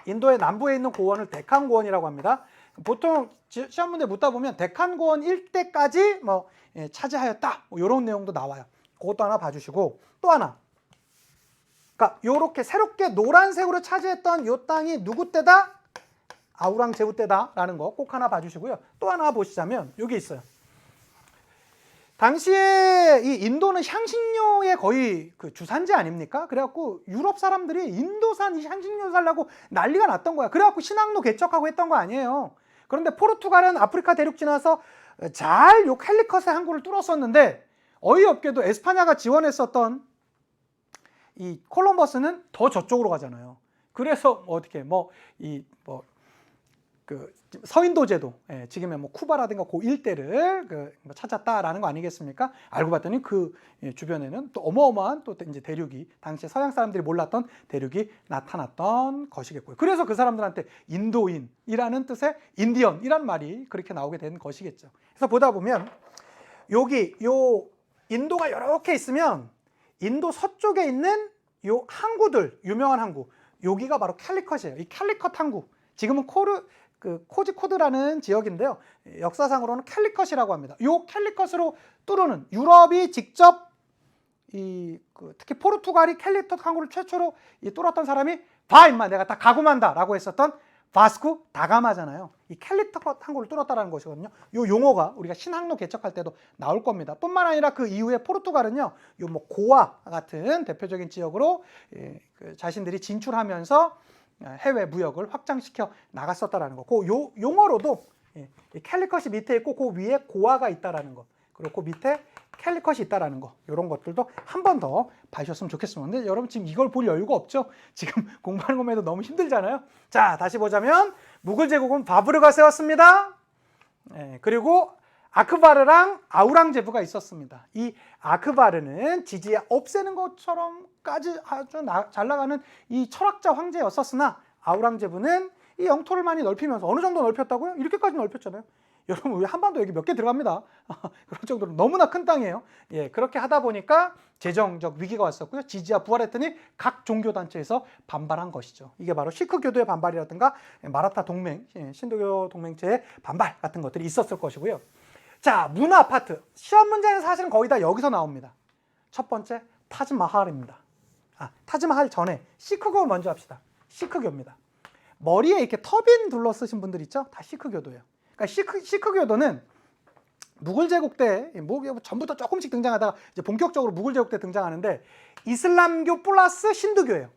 인도의 남부에 있는 고원을 데칸 고원이라고 합니다. 보통 시험 문제 묻다 보면 데칸 고원 일대까지 뭐 차지하였다. 뭐 이런 내용도 나와요. 그것도 하나 봐주시고 또 하나. 그러니까 요렇게 새롭게 노란색으로 차지했던 요 땅이 누구 때다? 아우랑제부 때다라는 거 꼭 하나 봐주시고요. 또 하나 보시자면 여기 있어요. 당시에 이 인도는 향신료의 거의 그 주산지 아닙니까? 그래갖고 유럽 사람들이 인도산 이 향신료 살라고 난리가 났던 거야. 그래갖고 신항로 개척하고 했던 거 아니에요. 그런데 포르투갈은 아프리카 대륙 지나서 잘 요 캘리컷의 항구를 뚫었었는데 어이없게도 에스파냐가 지원했었던 이 콜럼버스는 더 저쪽으로 가잖아요. 그래서 어떻게 그 서인도 제도, 지금의 뭐 쿠바라든가 그 일대를 찾았다라는 거 아니겠습니까? 알고 봤더니 그 주변에는 또 어마어마한 또 이제 대륙이 당시에 서양 사람들이 몰랐던 대륙이 나타났던 것이겠고요. 그래서 그 사람들한테 인도인이라는 뜻의 인디언이란 말이 그렇게 나오게 된 것이겠죠. 그래서 보다 보면 여기 요 인도가 이렇게 있으면 인도 서쪽에 있는 요 항구들, 유명한 항구, 여기가 바로 캘리컷이에요. 이 캘리컷 항구. 지금은 코지코드라는 지역인데요. 역사상으로는 캘리컷이라고 합니다. 이 캘리컷으로 뚫는 유럽이 직접 특히 포르투갈이 캘리컷 항구를 최초로 뚫었던 사람이 봐 임마 내가 다 가구만다라고 했었던 바스코 다가마잖아요. 이 캘리컷 항구를 뚫었다라는 것이거든요. 이 용어가 우리가 신항로 개척할 때도 나올 겁니다. 뿐만 아니라 그 이후에 포르투갈은요, 요 뭐 고아 같은 대표적인 지역으로 자신들이 진출하면서 해외 무역을 확장시켜 나갔었다라는 거. 그 용어로도 캘리컷이 밑에 있고 그 위에 고아가 있다라는 거. 그리고 그 밑에 캘리컷이 있다라는 거. 이런 것들도 한 번 더 봐주셨으면 좋겠습니다. 근데 여러분 지금 이걸 볼 여유가 없죠? 지금 공부하는 것만 해도 너무 힘들잖아요. 자, 다시 보자면 무굴 제국은 바브르가 세웠습니다. 그리고 아크바르랑 아우랑제부가 있었습니다. 이 아크바르는 지지에 없애는 것처럼까지 아주 잘 나가는 이 철학자 황제였었으나 아우랑제부는 이 영토를 많이 넓히면서 어느 정도 넓혔다고요? 이렇게까지 넓혔잖아요. 여러분 우리 한반도 여기 몇 개 들어갑니다. 그런 정도로 너무나 큰 땅이에요. 그렇게 하다 보니까 재정적 위기가 왔었고요. 지지와 부활했더니 각 종교단체에서 반발한 것이죠. 이게 바로 시크교도의 반발이라든가 마라타 동맹, 신도교 동맹체의 반발 같은 것들이 있었을 것이고요. 자, 문화 파트. 시험 문제는 사실은 거의 다 여기서 나옵니다. 첫 번째, 타즈마할입니다. 타즈마할 전에 시크교 먼저 합시다. 시크교입니다. 머리에 이렇게 터빈 둘러 쓰신 분들 있죠? 다 시크교도예요. 그러니까 시크교도는 무굴 제국 때 전부터 조금씩 등장하다가 이제 본격적으로 무굴 제국 때 등장하는데 이슬람교 플러스 힌두교예요.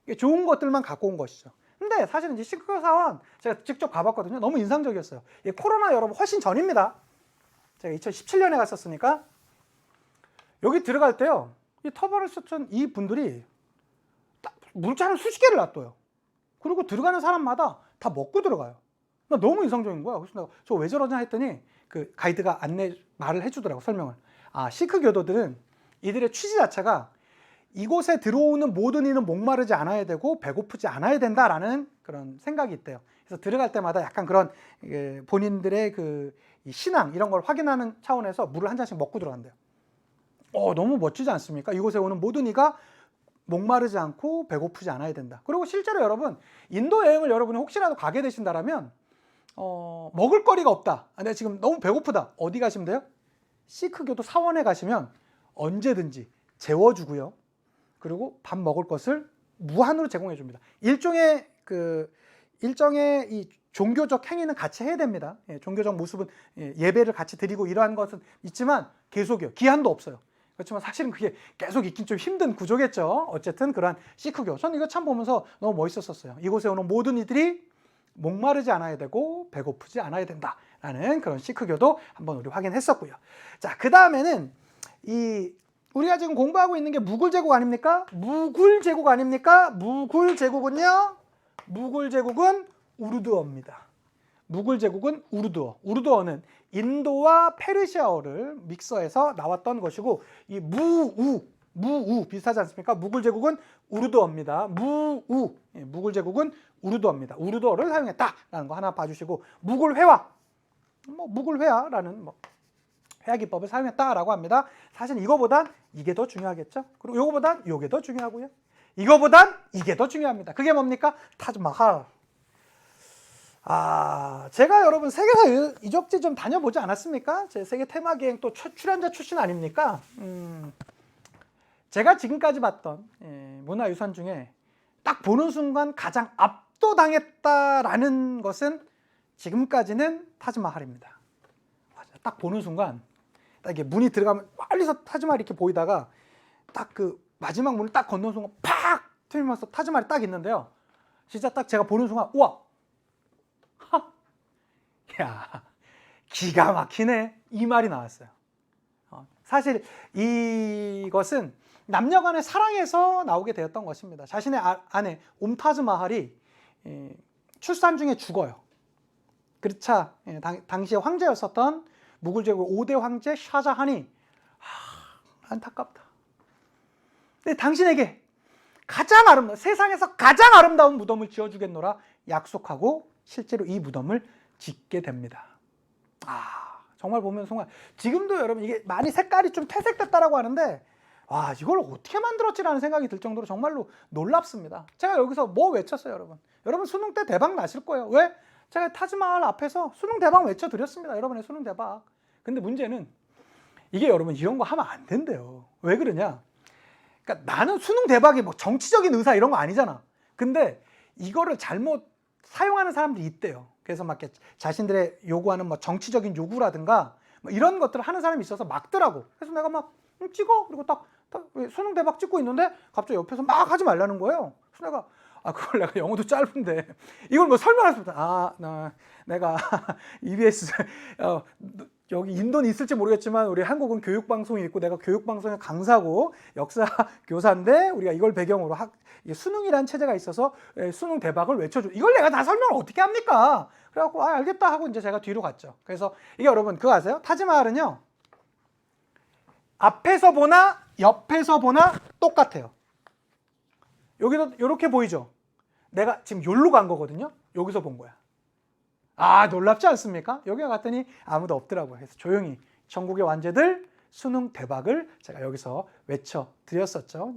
이게 좋은 것들만 갖고 온 것이죠. 근데 사실은 이제 시크교 사원 제가 직접 가봤거든요. 너무 인상적이었어요. 코로나 여러분 훨씬 전입니다. 제가 2017년에 갔었으니까 여기 들어갈 때요. 이 터벌을 썼던 이 분들이 물잔을 수십 개를 놔둬요. 그리고 들어가는 사람마다 다 먹고 들어가요. 나 너무 인상적인 거야. 그래서 내가 저 왜 저러냐 했더니 그 가이드가 말을 해주더라고, 설명을. 시크 교도들은 이들의 취지 자체가 이곳에 들어오는 모든 이는 목마르지 않아야 되고 배고프지 않아야 된다라는 그런 생각이 있대요. 그래서 들어갈 때마다 약간 그런 본인들의 이 신앙 이런 걸 확인하는 차원에서 물을 한 잔씩 먹고 들어간대요. 너무 멋지지 않습니까? 이곳에 오는 모든 이가 목마르지 않고 배고프지 않아야 된다. 그리고 실제로 여러분 인도 여행을 여러분이 혹시라도 가게 되신다라면 먹을 거리가 없다. 내가 지금 너무 배고프다. 어디 가시면 돼요? 시크교도 사원에 가시면 언제든지 재워주고요. 그리고 밥 먹을 것을 무한으로 제공해 줍니다. 일종의 이 종교적 행위는 같이 해야 됩니다. 종교적 모습은 예배를 같이 드리고 이러한 것은 있지만 계속이요. 기한도 없어요. 그렇지만 사실은 그게 계속 있긴 좀 힘든 구조겠죠. 어쨌든 그러한 시크교. 저는 이거 참 보면서 너무 멋있었어요. 이곳에 오는 모든 이들이 목마르지 않아야 되고 배고프지 않아야 된다라는 그런 시크교도 한번 우리 확인했었고요. 자, 그 다음에는 우리가 지금 공부하고 있는 게 무굴 제국 아닙니까? 무굴 제국 아닙니까? 무굴 제국은요. 무굴 제국은 우르두어입니다. 무굴 제국은 우르두어. 우르두어는 인도와 페르시아어를 믹서해서 나왔던 것이고 이 무우 비슷하지 않습니까? 무굴 제국은 우르두어입니다. 무굴 제국은 우르두어입니다. 우르두어를 사용했다라는 거 하나 봐주시고 무굴 회화, 무굴 회화라는 회화 기법을 사용했다라고 합니다. 사실 이거보단 이게 더 중요하겠죠. 그리고 이거보단 이게 더 중요하고요. 이거보단 이게 더 중요합니다. 그게 뭡니까? 타즈마할. 제가 여러분 세계사 유적지 좀 다녀보지 않았습니까? 제 세계 테마기행 또 출연자 출신 아닙니까? 제가 지금까지 봤던 문화유산 중에 딱 보는 순간 가장 압도당했다라는 것은 지금까지는 타즈마할입니다. 딱 보는 순간 딱 이게 문이 들어가면 멀리서 타즈마할이 이렇게 보이다가 딱 그 마지막 문을 딱 건너는 순간 팍 트이면서 타즈마할이 딱 있는데요. 진짜 딱 제가 보는 순간 우와, 야, 기가 막히네 이 말이 나왔어요. 사실 이것은 남녀 간의 사랑에서 나오게 되었던 것입니다. 자신의 아내 옴타즈마할이 출산 중에 죽어요. 그렇자 당시에 황제였었던 무굴 제국 5대 황제 샤자한이 안타깝다. 근데 당신에게 가장 아름다운, 세상에서 가장 아름다운 무덤을 지어주겠노라 약속하고 실제로 이 무덤을 짓게 됩니다. 정말 보면 정말 지금도 여러분 이게 많이 색깔이 좀 퇴색됐다라고 하는데 와, 이걸 어떻게 만들었지라는 생각이 들 정도로 정말로 놀랍습니다. 제가 여기서 뭐 외쳤어요, 여러분? 여러분 수능 때 대박 나실 거예요. 왜? 제가 타즈마할 앞에서 수능 대박 외쳐드렸습니다. 여러분의 수능 대박. 근데 문제는 이게 여러분 이런 거 하면 안 된대요. 왜 그러냐? 그러니까 나는 수능 대박이 뭐 정치적인 의사 이런 거 아니잖아. 근데 이거를 잘못 사용하는 사람들이 있대요. 그래서 막 자신들의 요구하는 뭐 정치적인 요구라든가 뭐 이런 것들을 하는 사람이 있어서 막더라고. 그래서 내가 막 찍어. 그리고 딱 수능 대박 찍고 있는데 갑자기 옆에서 막 하지 말라는 거예요. 그래서 내가 그걸 내가 영어도 짧은데 이걸 뭐 설명할 수 없다. 내가 EBS 여기 인도는 있을지 모르겠지만 우리 한국은 교육방송이 있고 내가 교육방송의 강사고 역사 교사인데 우리가 이걸 배경으로 수능이라는 체제가 있어서 수능 대박을 외쳐줘. 이걸 내가 다 설명을 어떻게 합니까? 그래갖고 알겠다 하고 이제 제가 뒤로 갔죠. 그래서 이게 여러분 그거 아세요? 타지마할은요 앞에서 보나 옆에서 보나 똑같아요. 여기도 이렇게 보이죠? 내가 지금 여기로 간 거거든요. 여기서 본 거야. 놀랍지 않습니까? 여기 갔더니 아무도 없더라고요. 그래서 조용히 전국의 완제들 수능 대박을 제가 여기서 외쳐드렸었죠.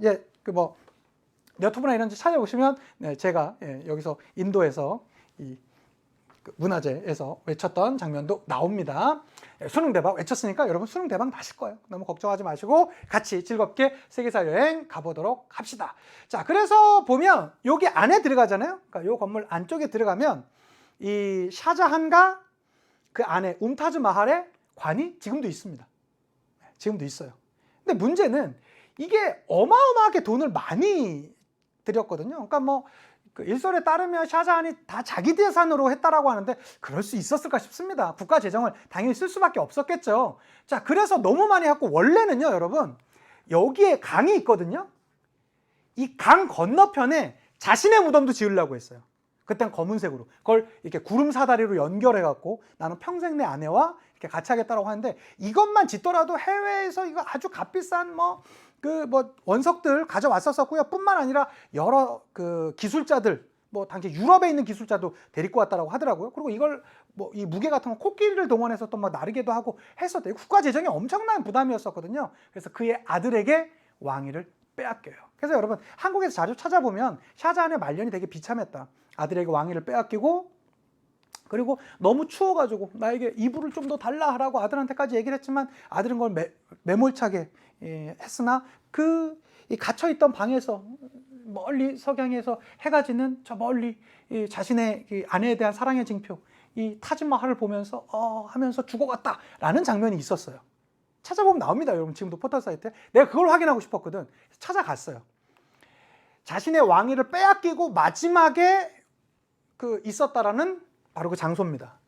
유튜브나 이런 데 찾아보시면 제가 여기서 인도에서 이 문화제에서 외쳤던 장면도 나옵니다. 수능 대박 외쳤으니까 여러분 수능 대박 나실 거예요. 너무 걱정하지 마시고 같이 즐겁게 세계사 여행 가보도록 합시다. 자, 그래서 보면 여기 안에 들어가잖아요. 그러니까 요 건물 안쪽에 들어가면 이 샤자한과 그 안에 옴타즈마할의 관이 지금도 있습니다. 지금도 있어요. 근데 문제는 이게 어마어마하게 돈을 많이 들였거든요. 그러니까 그 일설에 따르면 샤자한이 다 자기 재산으로 했다라고 하는데 그럴 수 있었을까 싶습니다. 국가 재정을 당연히 쓸 수밖에 없었겠죠. 자, 그래서 너무 많이 했고 원래는요, 여러분 여기에 강이 있거든요. 이 강 건너편에 자신의 무덤도 지으려고 했어요. 그땐 검은색으로 그걸 이렇게 구름 사다리로 연결해 갖고 나는 평생 내 아내와 이렇게 같이 하겠다라고 하는데 이것만 짓더라도 해외에서 이거 아주 값비싼 원석들 가져왔었고요. 뿐만 아니라 여러 그 기술자들 당시 유럽에 있는 기술자도 데리고 왔다라고 하더라고요. 그리고 이걸 이 무게 같은 거 코끼리를 동원해서 또 나르게도 하고 했었대요. 국가 재정이 엄청난 부담이었었거든요. 그래서 그의 아들에게 왕위를 빼앗겨요. 그래서 여러분 한국에서 자주 찾아보면 샤자한의 말년이 되게 비참했다. 아들에게 왕위를 빼앗기고 그리고 너무 추워가지고 나에게 이불을 좀 더 달라 하라고 아들한테까지 얘기를 했지만 아들은 그걸 매몰차게 했으나 이 갇혀있던 방에서 멀리 석양에서 해가 지는 저 멀리 자신의 아내에 대한 사랑의 징표 이 타지마할을 보면서 하면서 죽어갔다라는 장면이 있었어요. 찾아보면 나옵니다. 여러분 지금도 포털 사이트에. 내가 그걸 확인하고 싶었거든. 찾아갔어요. 자신의 왕위를 빼앗기고 마지막에 있었다라는 바로 그 장소입니다.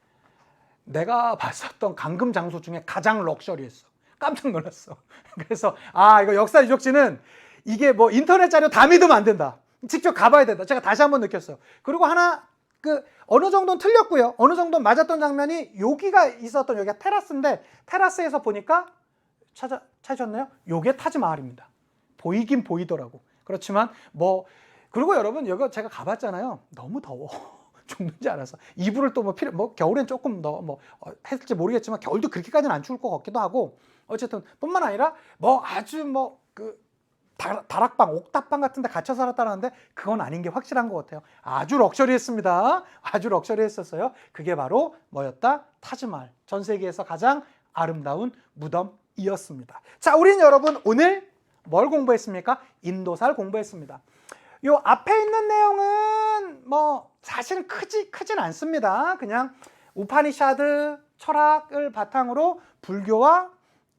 내가 봤었던 감금 장소 중에 가장 럭셔리했어. 깜짝 놀랐어. 그래서 이거 역사 유적지는 이게 뭐 인터넷 자료 다 믿으면 안 된다. 직접 가봐야 된다. 제가 다시 한번 느꼈어요. 그리고 하나 어느 정도는 틀렸고요. 어느 정도는 맞았던 장면이 여기가 있었던 여기가 테라스인데 테라스에서 보니까 찾으셨나요? 요게 타지마할입니다. 보이긴 보이더라고. 그렇지만 그리고 여러분 여기 제가 가봤잖아요. 너무 더워. 죽는지 알아서 이불을 또 겨울엔 조금 더 했을지 모르겠지만 겨울도 그렇게까지는 안 추울 것 같기도 하고 어쨌든 뿐만 아니라 아주 다락방, 옥탑방 같은 데 갇혀 살았다는데 그건 아닌 게 확실한 것 같아요. 아주 럭셔리했습니다. 아주 럭셔리했었어요. 그게 바로 뭐였다? 타지마할. 전 세계에서 가장 아름다운 무덤이었습니다. 자, 우린 여러분 오늘 뭘 공부했습니까? 인도사를 공부했습니다. 요 앞에 있는 내용은 사실은 크진 않습니다. 그냥 우파니샤드 철학을 바탕으로 불교와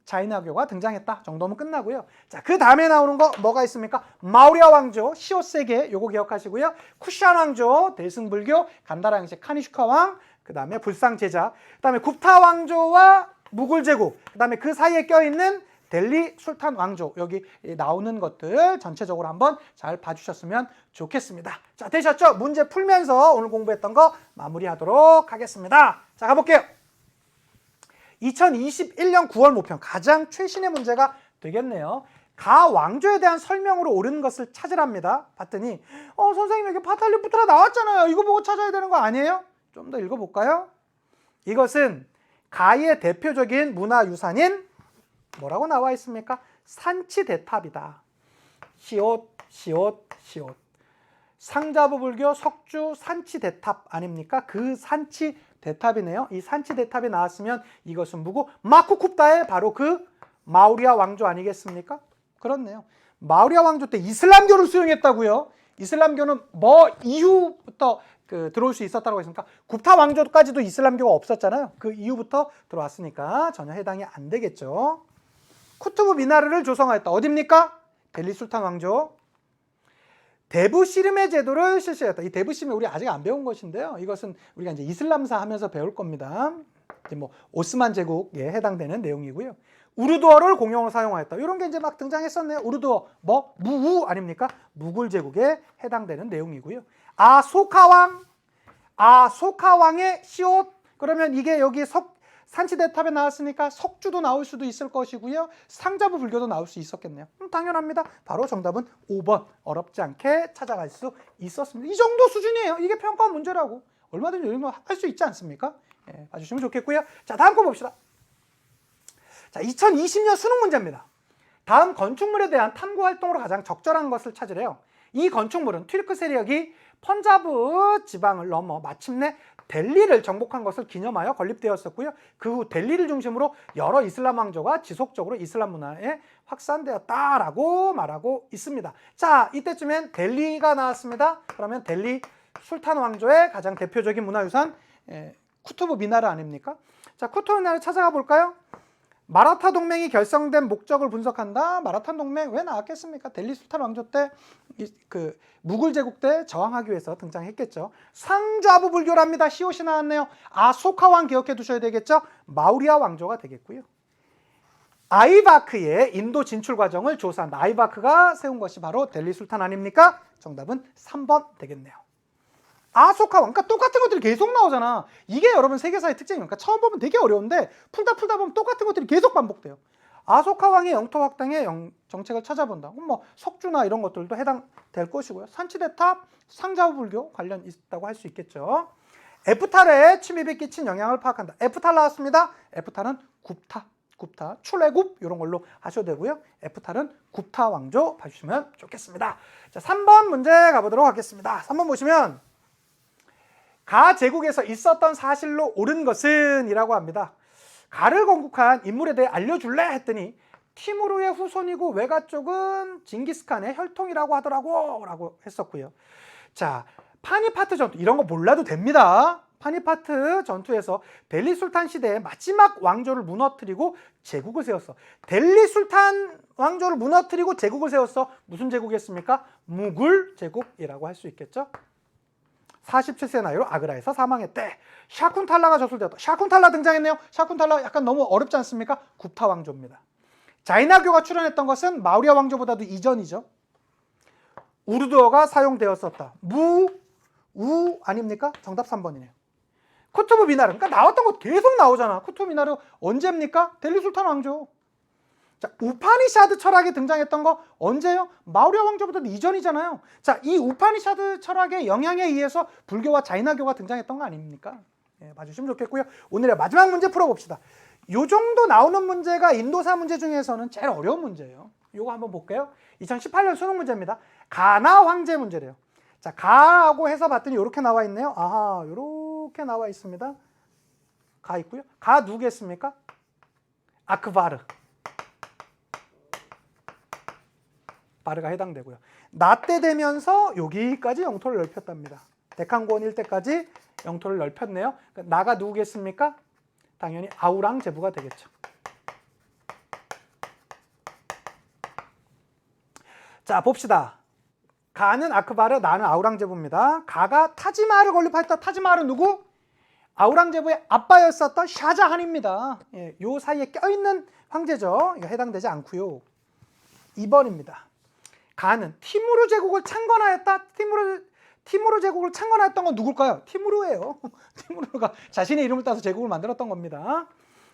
자이나교가 등장했다 정도면 끝나고요. 자, 그 다음에 나오는 거 뭐가 있습니까? 마우리아 왕조 시오세게 요거 기억하시고요. 쿠샨 왕조 대승불교 간다라 양식 카니슈카 왕, 그 다음에 불상제자, 그 다음에 굽타 왕조와 무굴 제국, 그 다음에 그 사이에 껴있는 델리 술탄 왕조, 여기 나오는 것들 전체적으로 한번 잘 봐주셨으면 좋겠습니다. 자, 되셨죠? 문제 풀면서 오늘 공부했던 거 마무리하도록 하겠습니다. 자, 가볼게요. 2021년 9월 모평 가장 최신의 문제가 되겠네요. 가 왕조에 대한 설명으로 옳은 것을 찾으랍니다. 봤더니 선생님 여기 파탈리푸트라 나왔잖아요. 이거 보고 찾아야 되는 거 아니에요? 좀 더 읽어볼까요? 이것은 가의 대표적인 문화유산인 뭐라고 나와 있습니까? 산치대탑이다. 시옷. 상자부 불교 석주 산치대탑 아닙니까? 그 산치대탑이네요. 이 산치대탑이 나왔으면 이것은 누구? 마쿠쿱타의 바로 그 마우리아 왕조 아니겠습니까? 그렇네요. 마우리아 왕조 때 이슬람교를 수용했다고요? 이슬람교는 이후부터 들어올 수 있었다고 했습니까? 굽타 왕조까지도 이슬람교가 없었잖아요. 그 이후부터 들어왔으니까 전혀 해당이 안 되겠죠. 쿠투브 미나르를 조성하였다. 어딥니까? 델리 술탄 왕조. 데부시름의 제도를 실시했다. 이 데부시름 우리 아직 안 배운 것인데요. 이것은 우리가 이제 이슬람사 하면서 배울 겁니다. 이제 오스만 제국에 해당되는 내용이고요. 우르두어를 공용으로 사용하였다. 이런 게 이제 막 등장했었네요. 우르두어 무우 아닙니까? 무굴 제국에 해당되는 내용이고요. 아소카왕의 시옷. 그러면 이게 여기 산치대탑에 나왔으니까 석주도 나올 수도 있을 것이고요. 상자부 불교도 나올 수 있었겠네요. 당연합니다. 바로 정답은 5번. 어렵지 않게 찾아갈 수 있었습니다. 이 정도 수준이에요. 이게 평가 문제라고. 얼마든지 할 수 있지 않습니까? 봐주시면 좋겠고요. 자, 다음 거 봅시다. 자, 2020년 수능 문제입니다. 다음 건축물에 대한 탐구 활동으로 가장 적절한 것을 찾으래요. 이 건축물은 튀르크 세력이 펀자브 지방을 넘어 마침내 델리를 정복한 것을 기념하여 건립되었었고요. 그 후 델리를 중심으로 여러 이슬람 왕조가 지속적으로 이슬람 문화에 확산되었다라고 말하고 있습니다. 자, 이때쯤엔 델리가 나왔습니다. 그러면 델리 술탄 왕조의 가장 대표적인 문화유산 쿠투브 미나르 아닙니까? 자, 쿠투브 미나르 찾아가 볼까요? 마라타 동맹이 결성된 목적을 분석한다. 마라타 동맹 왜 나왔겠습니까? 델리 술탄 왕조 때 무굴 제국 때 저항하기 위해서 등장했겠죠. 상좌부 불교랍니다. 시옷이 나왔네요. 아소카 왕 기억해 두셔야 되겠죠. 마우리아 왕조가 되겠고요. 아이바크의 인도 진출 과정을 조사한다. 아이바크가 세운 것이 바로 델리 술탄 아닙니까? 정답은 3번 되겠네요. 아소카 왕, 그러니까 똑같은 것들이 계속 나오잖아. 이게 여러분 세계사의 특징이니까 처음 보면 되게 어려운데 풀다 보면 똑같은 것들이 계속 반복돼요. 아소카 왕의 영토 확장의 정책을 찾아본다. 그럼 석주나 이런 것들도 해당될 것이고요. 산치대탑, 상자부 불교 관련 있다고 할 수 있겠죠. 에프탈의 침입에 끼친 영향을 파악한다. 에프탈 나왔습니다. 에프탈은 굽타, 출애굽 이런 걸로 하셔도 되고요. 에프탈은 굽타 왕조 봐주시면 좋겠습니다. 자, 3번 문제 가보도록 하겠습니다. 3번 보시면 가 제국에서 있었던 사실로 옳은 것은 이라고 합니다. 가를 건국한 인물에 대해 알려줄래? 했더니 티무르의 후손이고 외가 쪽은 징기스칸의 혈통이라고 하더라고 라고 했었고요. 자, 파니파트 전투 이런 거 몰라도 됩니다. 파니파트 전투에서 델리 술탄 시대의 마지막 왕조를 무너뜨리고 제국을 세웠어. 델리 술탄 왕조를 무너뜨리고 제국을 세웠어. 무슨 제국이었습니까? 무굴 제국이라고 할 수 있겠죠. 47세 나이로 아그라에서 사망했대. 샤쿤탈라가 저술되었다. 샤쿤탈라 등장했네요. 샤쿤탈라 약간 너무 어렵지 않습니까? 굽타 왕조입니다. 자이나교가 출현했던 것은 마우리아 왕조보다도 이전이죠. 우르두어가 사용되었었다. 우 아닙니까? 정답 3번이네요. 쿠투브 미나르. 그러니까 나왔던 것 계속 나오잖아. 쿠투브 미나르 언제입니까? 델리 술탄 왕조. 자, 우파니샤드 철학이 등장했던 거 언제요? 마우리아 왕조보다 이전이잖아요. 자, 이 우파니샤드 철학의 영향에 의해서 불교와 자이나교가 등장했던 거 아닙니까? 예, 봐주시면 좋겠고요. 오늘의 마지막 문제 풀어봅시다. 요 정도 나오는 문제가 인도사 문제 중에서는 제일 어려운 문제예요. 요거 한번 볼게요. 2018년 수능 문제입니다. 가나 황제 문제래요. 자, 가하고 해서 봤더니 이렇게 나와 있네요. 아하, 이렇게 나와 있습니다. 가 있고요. 가 누구겠습니까? 아크바르. 바르가 해당되고요. 나 때 되면서 여기까지 영토를 넓혔답니다. 데칸고원 일대까지 영토를 넓혔네요. 나가 누구겠습니까? 당연히 아우랑제부가 되겠죠. 자, 봅시다. 가는 아크바르, 나는 아우랑제부입니다. 가가 타지마할을 건립했다. 타지마할은 누구? 아우랑제부의 아빠였었던 샤자한입니다. 예, 요 사이에 껴있는 황제죠. 이거 해당되지 않고요. 2번입니다. 가는 티무르 제국을 창건하였다. 티무르 제국을 창건하였던 건 누굴까요? 티무르예요. 티무르가 자신의 이름을 따서 제국을 만들었던 겁니다.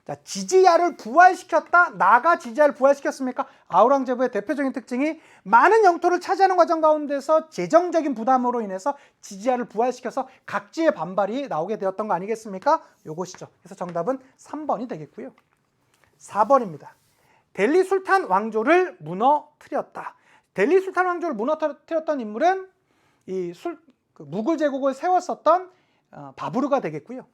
자, 지지야를 부활시켰다. 나가 지지야를 부활시켰습니까? 아우랑제부의 대표적인 특징이 많은 영토를 차지하는 과정 가운데서 재정적인 부담으로 인해서 지지야를 부활시켜서 각지의 반발이 나오게 되었던 거 아니겠습니까? 요것이죠. 그래서 정답은 3번이 되겠고요. 4번입니다. 델리 술탄 왕조를 무너뜨렸다. 델리 술탄 왕조를 무너뜨렸던 인물은 무굴 제국을 세웠었던 바부르가 되겠고요.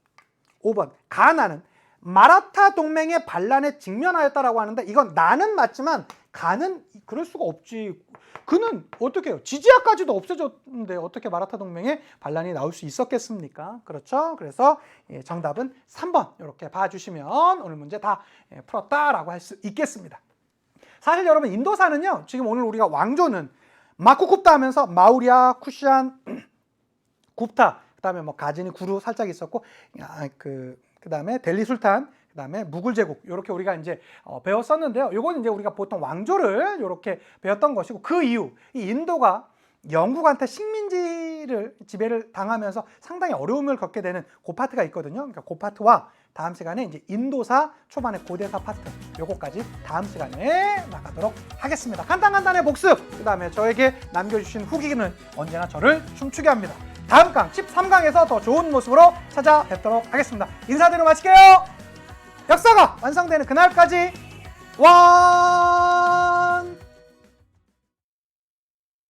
5번. 가나는 마라타 동맹의 반란에 직면하였다라고 하는데 이건 나는 맞지만 가는 그럴 수가 없지. 그는 어떻게 해요? 지지야까지도 없애줬는데 어떻게 마라타 동맹의 반란이 나올 수 있었겠습니까? 그렇죠? 그래서 정답은 3번 이렇게 봐주시면 오늘 문제 다 풀었다라고 할 수 있겠습니다. 사실 여러분 인도사는요. 지금 오늘 우리가 왕조는 마쿠kup타 하면서 마우리아, 쿠시안, 굽타 그다음에 뭐 가진이 구루 살짝 있었고 그다음에 델리 술탄, 그다음에 무굴 제국 이렇게 우리가 이제 배웠었는데요. 요건 이제 우리가 보통 왕조를 이렇게 배웠던 것이고 그 이후 이 인도가 영국한테 식민지를 지배를 당하면서 상당히 어려움을 겪게 되는 그 파트가 있거든요. 그러니까 그 파트와 다음 시간에 이제 인도사 초반의 고대사 파트 요거까지 다음 시간에 나가도록 하겠습니다. 간단간단의 복습 그다음에 저에게 남겨주신 후기는 언제나 저를 춤추게 합니다. 다음 강 13강에서 더 좋은 모습으로 찾아뵙도록 하겠습니다. 인사드리고 마칠게요. 역사가 완성되는 그날까지 와